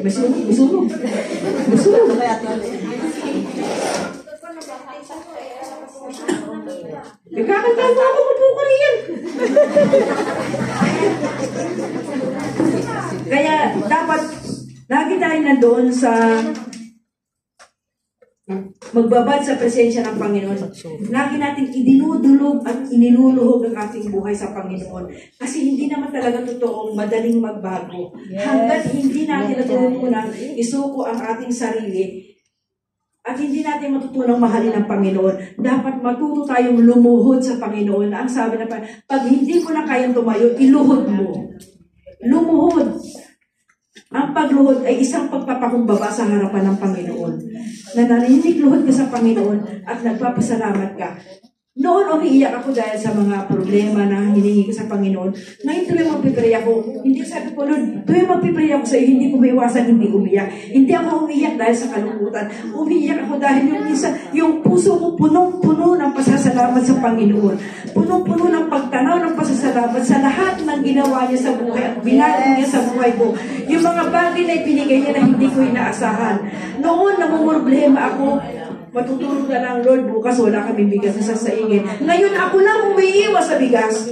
Masunog. Nagkakanta mo ako, mabuo ka riyan. Kaya dapat lagi tayo nandoon sa magbabad sa presensya ng Panginoon. Lagi natin idinudulog at iniluluhog ang ating buhay sa Panginoon. Kasi hindi naman talaga totoong madaling magbago. Hanggat hindi natin natutunan isuko ang ating sarili at hindi natin matutunang mahalin ang Panginoon, dapat matuto tayong lumuhod sa Panginoon. Ang sabi na pag hindi mo na kayang tumayo, iluhod mo. Lumuhod. Ang pagluhod ay isang pagpapakumbaba sa harapan ng Panginoon. Na naninig luhod ka sa Panginoon at nagpapasalamat ka. Noon umiiyak ako dahil sa mga problema na hinihingi ko sa Panginoon. Ngayon tuloy magpipray ako. Hindi sabi ko, Lord, tuloy magpipray ako sa iyo, hindi ko maiwasan, hindi umiyak. Hindi ako umiyak dahil sa kalungkutan. Umiiyak ako dahil yung puso ko punong-puno ng pasasalamat sa Panginoon. Punong-puno ng pagtanaw ng pasasalamat sa lahat ng ginawa niya sa buhay at binago niya sa buhay ko. Yung mga bagay na ibinigay niya na hindi ko inaasahan. Noon, namumroblema ako. Matutulog na lang, Lord, bukas wala kami bigas na sasaingin. Ngayon, ako lang umiiwas sa bigas.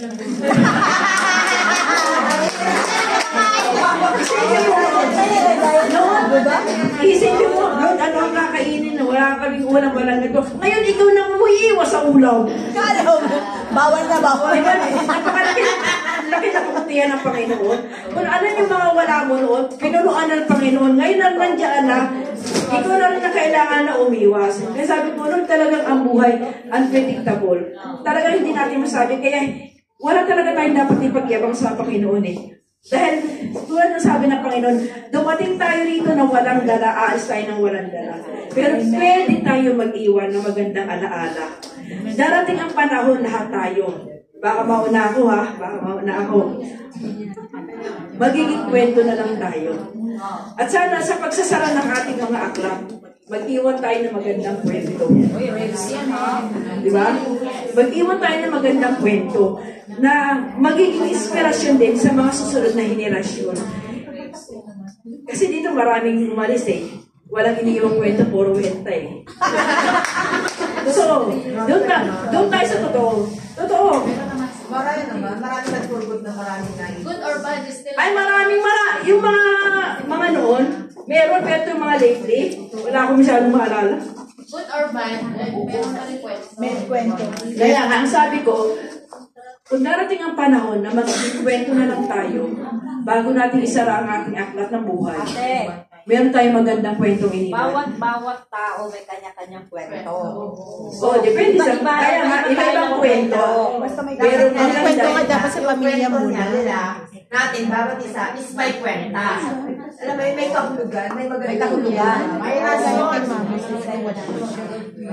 Isipin mo, Lord, ano ang kakainin na wala kaming ulam, walang ito. Ngayon, ikaw nang umiiwas sa ulaw. Bawal na bawal. Diba? Laki na pagkutihan ng Panginoon. Kung ano yung mga wala mo noon, pinunuan ng Panginoon. Ngayon na nandiyan na, ikaw na rin na kailangan na umiwas. Kaya sabi ko, Lord, talagang ang buhay unpredictable. Talagang hindi natin masabi. Kaya wala talaga tayong dapat ipagyabang sa Panginoon eh. Dahil, tulad ng sabi ng Panginoon, dumating tayo rito na walang dala, aalis tayo ng walang dala. Pero pwede tayo mag-iwan ng magandang alaala. Darating ang panahon, lahat tayo. Baka mauna ako ha, baka mauna ako. Magiging kwento na lang tayo. At sana sa pagsasara ng ating mga aklat, mag-iwan tayo ng magandang kwento. Di ba? Mag-iwan tayo ng magandang kwento na magiging inspirasyon din sa mga susunod na henerasyon. Kasi dito maraming umalis eh. Walang iniiwang kwento, puro wenta eh. So, doon tayo sa totoo. Totoo. Marami naman. Marami nagpurgot na marami na. Good or bad is still... Ay, yung mga noon, meron, pero yung mga lately, wala akong masyadong maalala. Good or bad, meron pa rin kwento. May kwento. Kaya nga, ang sabi ko, kung darating ang panahon na mag-kwento na lang tayo, bago natin isara ang ating aklat ng buhay, meron tayong magandang kwentong iniwan. Bawat tao may kanya-kanyang kwento. So, depende sa... Kaya nga, iba-ibang kwento. Pero Ang kwento nga dapat sa pamilya muna. Natin, bawat isa is may kwenta. Alam mo, may kahulugan, may magandang kahulugan. May nasa yun.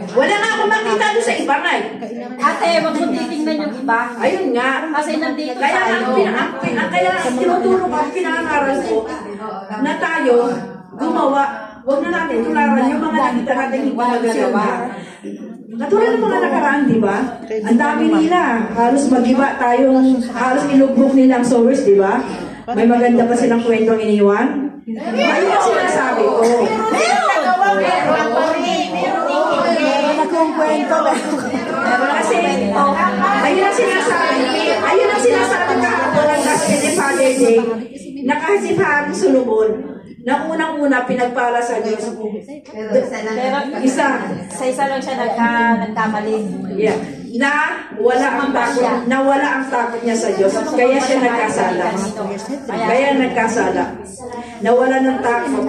wala nga ako makita doon sa iba nga eh. Ate, wag mo titingnan yung iba. Ayun nga. Kasi nandito Kaya nga, kaya tinuturo ko, pinangaral ko, na tayo gumawa. Huwag na natin tularan yung mga nakita natin hindi magagawa. Katulad ng mga nakaraan, di ba? Ang dami nila. Halos mag-iba tayong, halos ilubog nila ang sowers, di ba? May maganda pa silang kwentong iniwan? Ayun ang sinasabi ko. Kasi, ayun ang sinasabi kahapon ng Gospel ni Father Day, na kahit si Parang Solomon, na unang-una pinagpala sa Diyos. Isa lang siya nagkamali. Yeah. Na wala ang takot niya sa Diyos. Kaya siya nagkasala. Nawala ng takot.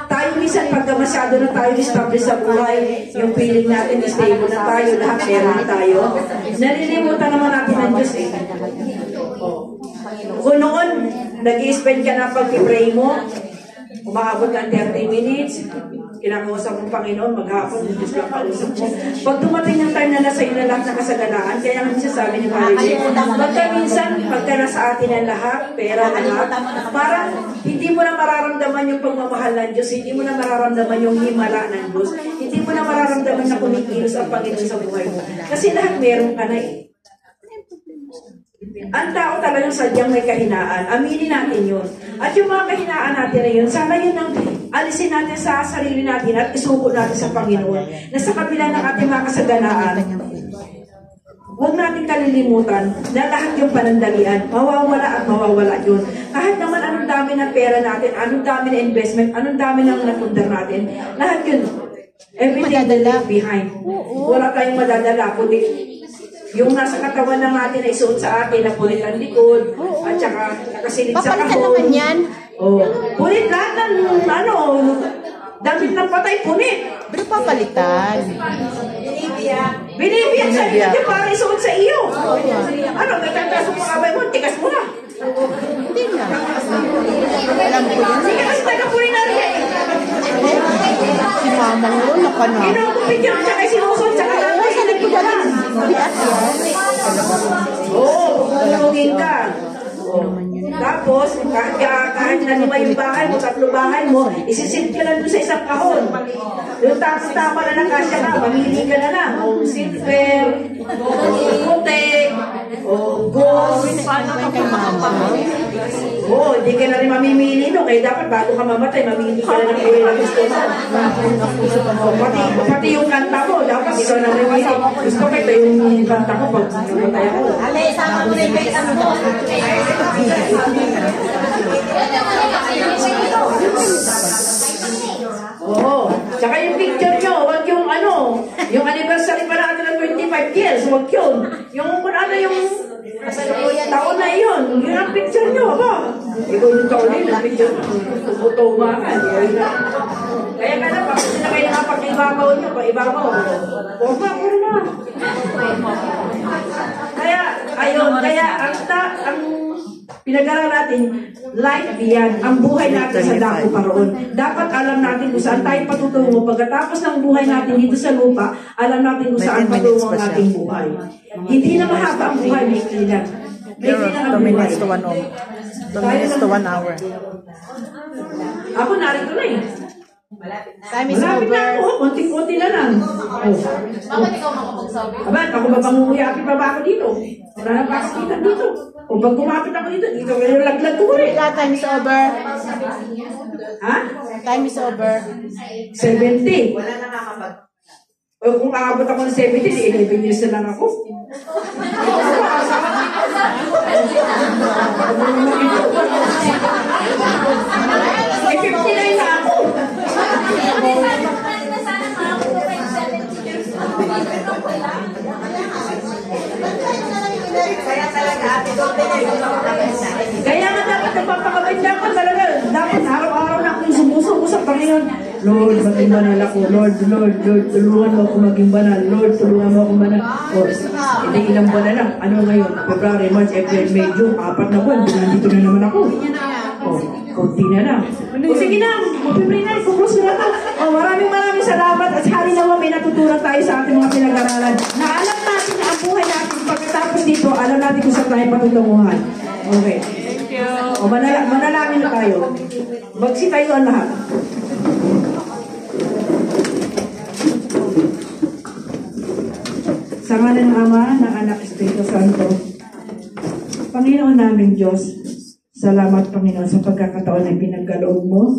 Tayo minsan pagka masyado na tayo established sa buhay, yung feeling natin stable na tayo, lahat meron na tayo, nalilimutan naman natin ang Diyos eh. Kung noon, nag-i-spend ka na pag-pray mo, umaabot ng 30 minutes, kinakausap mo Panginoon, maghapon, Diyos lang kausap mo. Pag dumating ng time na nasa iyo na lahat ng kasaganaan, kaya nga sabi ni Marie, pagka nasa atin ang lahat, pera na lahat, parang hindi mo na mararamdaman yung pagmamahal ng Diyos, hindi mo na mararamdaman yung himala ng Diyos, hindi mo na mararamdaman na kumikilos ang Panginoon sa buhay mo. Kasi lahat meron ka na eh. Ang tao talagang sadyang may kahinaan. Aminin natin yun. At yung mga kahinaan natin na yun, sana yun ang alisin natin sa sarili natin at isuko natin sa Panginoon. Na sa kabila ng ating mga kasaganaan, huwag natin kalilimutan na lahat yung panandalian, mawawala at mawawala yun. Kahit naman anong dami ng pera natin, anong dami ng investment, anong dami ng napundar natin, lahat yun, everything will leave behind. Wala tayong madadala, kundi yung nasa katawan ng atin na isuot sa atin na punit ang likod, at saka nakasilid sa kahon. Papalitan naman yan. Punit lahat ng damit ng patay, punit. Pero papalitan. Binibiyag sa iyo para isuot sa iyo. Ano, may tatasok mga abay mo, tigas mo na. Hindi na. Alam ko yun. Sige, kasi taga-pulinary eh. Si mama mo, nakana. Kinukupit yun, tsaka sinusot, tsaka tatay. Sa nagpagalan. Biat yan. Tulungin ka. Tapos, kahit na 5 yung bahay mo, 3 bahay mo, isisit ka lang doon sa isang kahon. Yung tapos-tapa na nakasya ka, mamili ka na lang. O silver, o puti, o gold. Hindi ka na rin mamimili, no? Kaya dapat bago ka mamatay, mamili ka na ng buhay na gusto mo. Pati yung kanta mo, dapat ikaw na mamili. Gusto ko ito yung kanta ko pag namatay ako. Ale, sama mo na yung bait mo. Tsaka yung picture nyo, wag yung yung anniversary pa natin ng 25 years, wag yun. Yung yung taon na yun ang picture nyo, ba? Ikaw yung taon na yun, ang picture tumutuba ka. Kaya ka na, bakit na kayo nakapag-ibabaw nyo, pa-ibabaw. Puma. Kaya ang pinag-aral natin, life beyond, ang buhay natin sa dako paroon. Dapat alam natin kung saan tayo patutungo. Pagkatapos ng buhay natin dito sa lupa, alam natin kung saan patungo ang ating buhay. Hindi na mahaba ang buhay, may kailan. May kailan ang 2 buhay. minutes to 1 hour. 2 minutes to 1 hour. Ako narito na eh. Time is Malapit na over. ako, konti-konti na lang. Bakit ikaw makapagsabi? Aba, ako ba pangunguyapi pa ba ako dito? Wala na pa ako dito. O pag kumapit ako dito kayo laglag ko rin. Time is over. Ha? Time is over. 70. Wala nakakapag. O kung aabot ako ng 70, 11 years na lang ako. Eh, 59 na ako. Kaya talaga, ate, doon na yung Kaya nga dapat nagpapakamit ako talaga. Dapat araw-araw na akong sumusuko sa Panginoon. Lord, maging banal ako. Lord, tulungan mo ako maging banal. Lord, tulungan mo ako banal. O, hindi ilang buwan na lang. Ano ngayon? February, March, April, May, June. 4 na buwan. Nandito na naman ako. O, konti na lang. O, sige na. Mag-pray na. Kukus na ito. O, maraming salamat. At hari naman may natutunan tayo sa ating mga pinag-aralan. Na alam natin na ang buhay natin pagkatapos dito, alam natin kung saan tayo patutunguhan. Okay. O, manalangin na tayo. Magsi tayo ang lahat. Sa ngalan ng Ama, ng Anak, Espiritu Santo, Panginoon namin Diyos, Salamat, Panginoon, sa pagkakataon na pinagkaloob mo.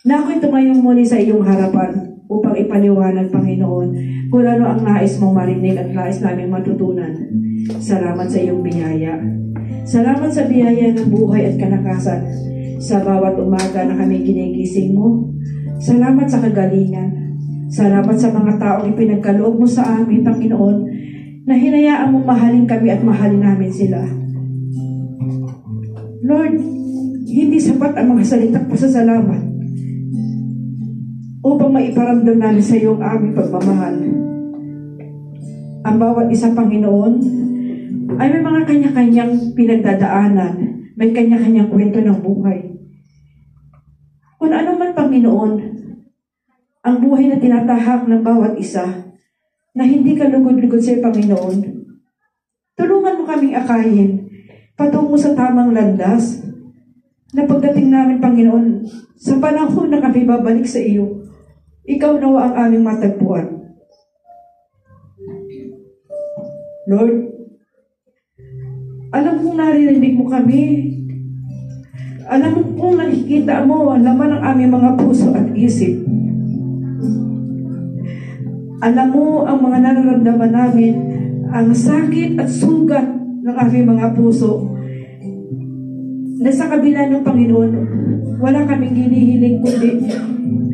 Na ako'y tumayong muli sa iyong harapan upang ipaliwanag, Panginoon, kung ano ang nais mong marinig at nais naming matutunan. Salamat sa iyong biyaya. Salamat sa biyaya ng buhay at kalakasan sa bawat umaga na kami ginigising mo. Salamat sa kagalingan. Salamat sa mga taong ipinagkaloob mo sa amin, Panginoon, na hinayaan mo mahalin kami at mahalin namin sila. Lord, hindi sapat ang mga salitang pasasalamat upang maiparamdam namin sa iyo ang aming pagmamahal. Ang bawat isa, Panginoon, ay may mga kanya-kanyang pinagdadaanan, may kanya-kanyang kwento ng buhay. Kung ano man, Panginoon, ang buhay na tinatahak ng bawat isa, na hindi ka lugod-lugod sa iyo, Panginoon, tulungan mo kaming akayin patungo sa tamang landas, na pagdating namin, Panginoon, sa panahon na kami babalik sa iyo, ikaw nawa ang aming matagpuan. Lord, alam kong naririnig mo kami. Alam kong nakikita mo ang laman ng aming mga puso at isip. Alam mo ang mga nararamdaman namin, ang sakit at sugat ng aming mga puso. Na sa kabila ng Panginoon, wala kaming hinihiling kundi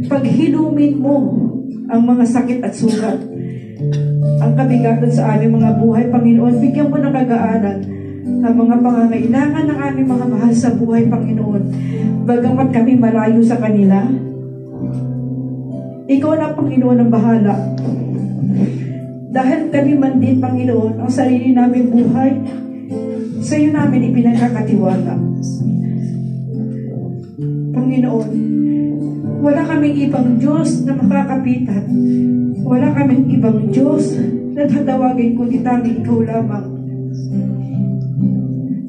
paghilumin mo ang mga sakit at sugat. Ang kabigatan sa aming mga buhay, Panginoon, bigyan mo ng kagaanan ang mga pangangailangan ng aming mga mahal sa buhay, Panginoon. Bagamat kami malayo sa kanila, ikaw na, Panginoon, ang bahala. Dahil kami man din, Panginoon, ang sarili namin buhay, sa iyo namin ipinagkakatiwala. Panginoon, wala kaming ibang Diyos na makakapitan. Wala kaming ibang Diyos na tatawagin kundi tanging ikaw lamang.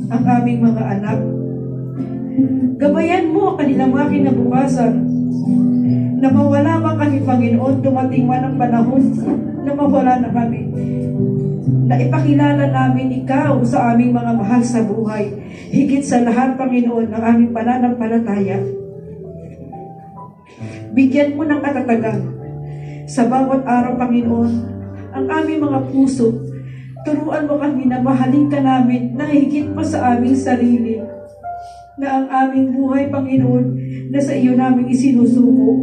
Ang aming mga anak, gabayan mo ang kanilang mga kinabukasan, na mawala man kami, Panginoon, dumating man ang panahon na mawala na kami, na ipakilala namin ikaw sa aming mga mahal sa buhay. Higit sa lahat, Panginoon, ng aming pananampalataya. Bigyan mo ng katatagan sa bawat araw, Panginoon, ang aming mga puso. Turuan mo kami na mahalin ka namin na higit pa sa aming sarili. Na ang aming buhay, Panginoon, na sa iyo namin isinusuko.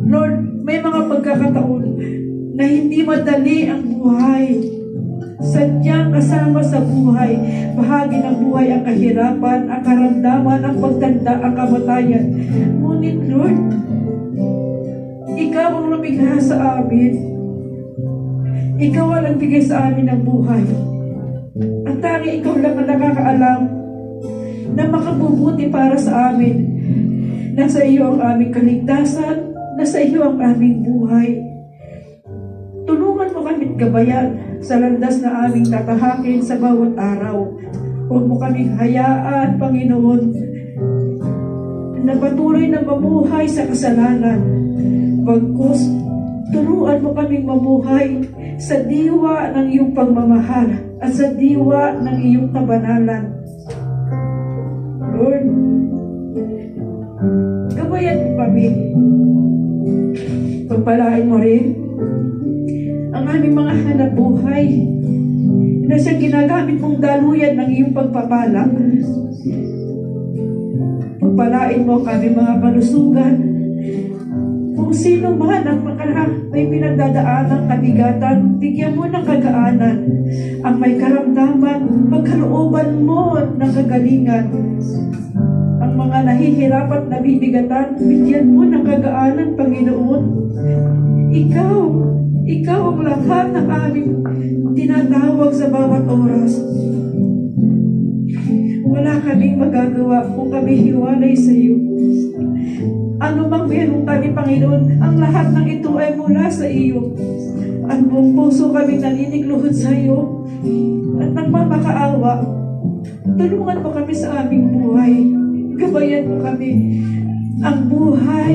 Lord, may mga pagkakataon na hindi madali ang buhay. Sadyang kasama sa buhay, bahagi ng buhay ang kahirapan, ang karamdaman, ang pagtanda, ang kamatayan. Ngunit, Lord, ikaw ang lumikha sa amin. Ikaw ang nagbigay sa amin ng buhay. Ang tanging ikaw lang ang nakakaalam na makabubuti para sa amin. Nasa iyo ang aming kaligtasan, nasa iyo ang aming buhay. Tulungan mo kami gabayan sa landas na aming tatahakin sa bawat araw. Huwag mo kaming hayaan, Panginoon, na patuloy na mamuhay sa kasalanan. Pagkus, turuan mo kaming mamuhay sa diwa ng iyong pagmamahal at sa diwa ng iyong kabanalan. Lord, gabayan mo kami. Pagpalain mo rin ang aming mga hanap buhay na siyang ginagamit mong daluyan ng iyong pagpapala. Pagpalain mo ang aming mga kalusugan. Kung sino man ang may pinagdadaan ng kabigatan, bigyan mo ng kagaanan. Ang may karamdaman, pagkalooban mo ng kagalingan. Ang mga nahihirapat na bibigatan, bigyan mo ng kagaanan, Panginoon. Ikaw ang lahat ng aming tinatawag sa bawat oras. Wala kaming magagawa kung kami hiwalay sa iyo. Ano bang meron kami, Panginoon, ang lahat ng ito ay mula sa iyo. At buong puso kami naninigluhod sa iyo at nagmamakaawa. Tulungan mo kami sa aming buhay. Gabayan mo kami. Ang buhay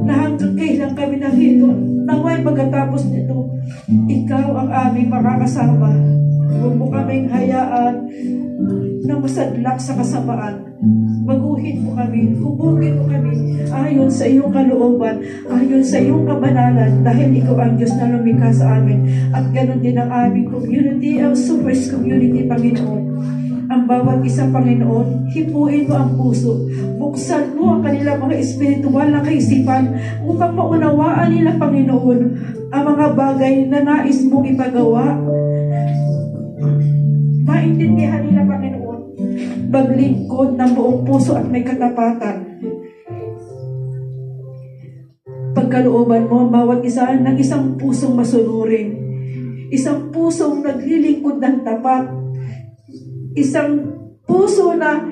na hanggang kailan kami narito, naway pagkatapos nito, ikaw ang aming makakasama. Huwag mo kaming hayaan na masadlak sa kasamaan. Baguhin mo kami, hubugin mo kami ayon sa iyong kalooban, ayon sa iyong kabanalan, dahil ikaw ang Diyos na lumikha sa amin. At ganoon din ang aming community, ang Supers Community, Panginoon. Ang bawat isa, Panginoon, hipuin mo ang puso. Buksan mo ang kanilang mga espiritual na kaisipan upang maunawaan nila, Panginoon, ang mga bagay na nais mong ipagawa. Maintindihan nila, Panginoon, maglingkod ng buong puso at may katapatan. Pagkalooban mo ang bawat isa ng isang pusong masunurin, isang pusong naglilingkod ng tapat, isang puso na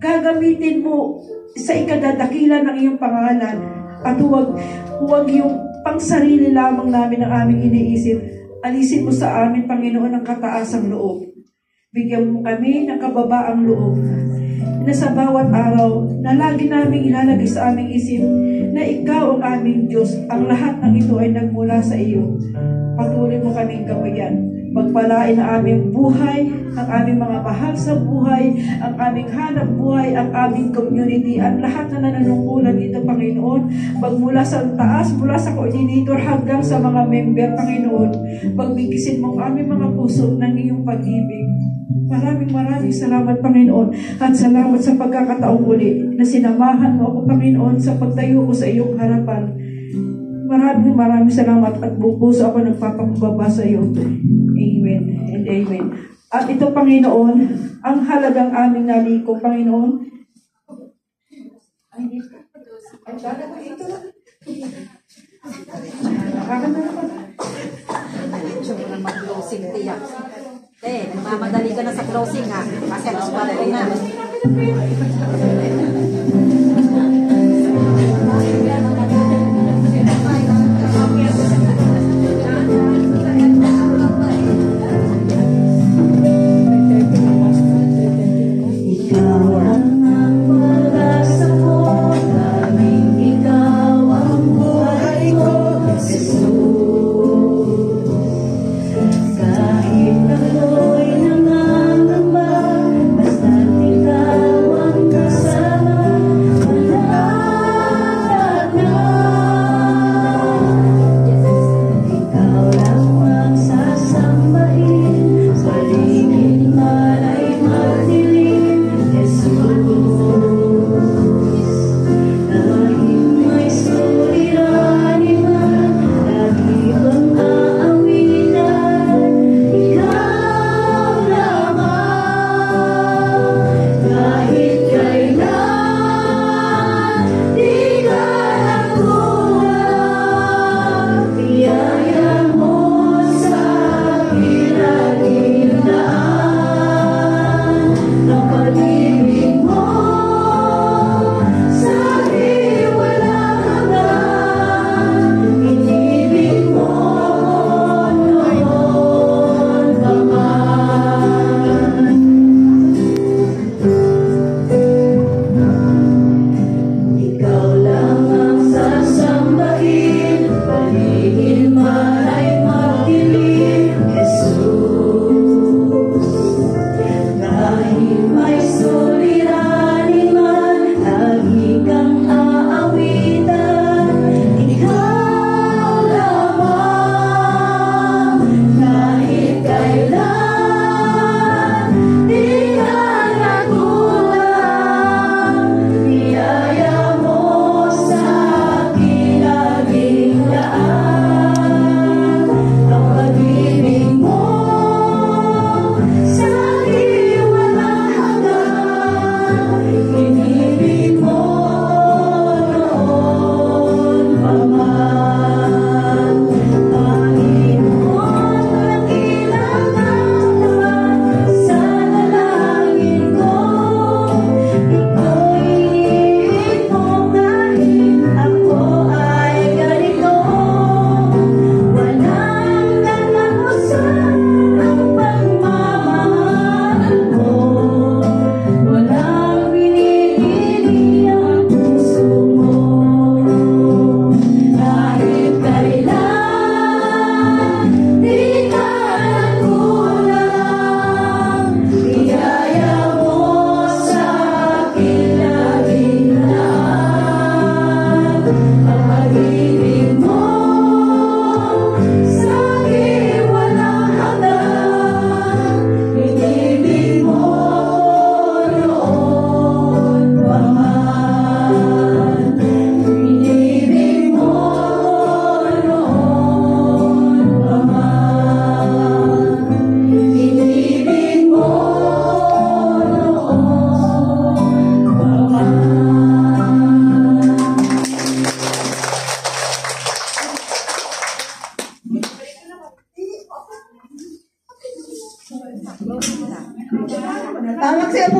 gagamitin mo sa ikadadakila ng iyong pangalan, at huwag yung pangsarili lamang namin ang aming iniisip. Alisin mo sa amin, Panginoon, ang kataasang loob. Bigyan mo kami ng kababaang loob na sa bawat araw na lagi namin ilalagay sa aming isip na ikaw ang aming Diyos. Ang lahat ng ito ay nagmula sa iyo. Patuloy mo kaming gabayan. Pagpalain ang aming buhay, ang aming mga mahal sa buhay, ang aming hanap buhay, ang aming community, at lahat na nanunungkulan dito, Panginoon. Magmula sa taas, mula sa coordinator hanggang sa mga member, Panginoon. Pagbigisin mo ang aming mga puso ng iyong pag-ibig. Maraming salamat, Panginoon, at salamat sa pagkakataong muli na sinamahan mo ako, Panginoon, sa pagtayo ko sa iyong harapan. Maraming salamat, at buong puso ako nagpapakumbaba sa iyo. Amen and amen. At ito, Panginoon, ang halagang aming naliko, Panginoon. Ay, ito lang. Gusto mo na mag-closing, tiyak. Nagmamadali ka na sa closing, ha? Kasi alas 4 na. Basta ikaw ang kasama.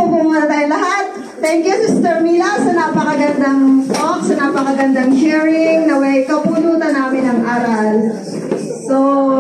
po muna tayo lahat. Thank you, Sister Mila, sa napakagandang talk, sa napakagandang sharing, naway kapulutan namin ng aral. So,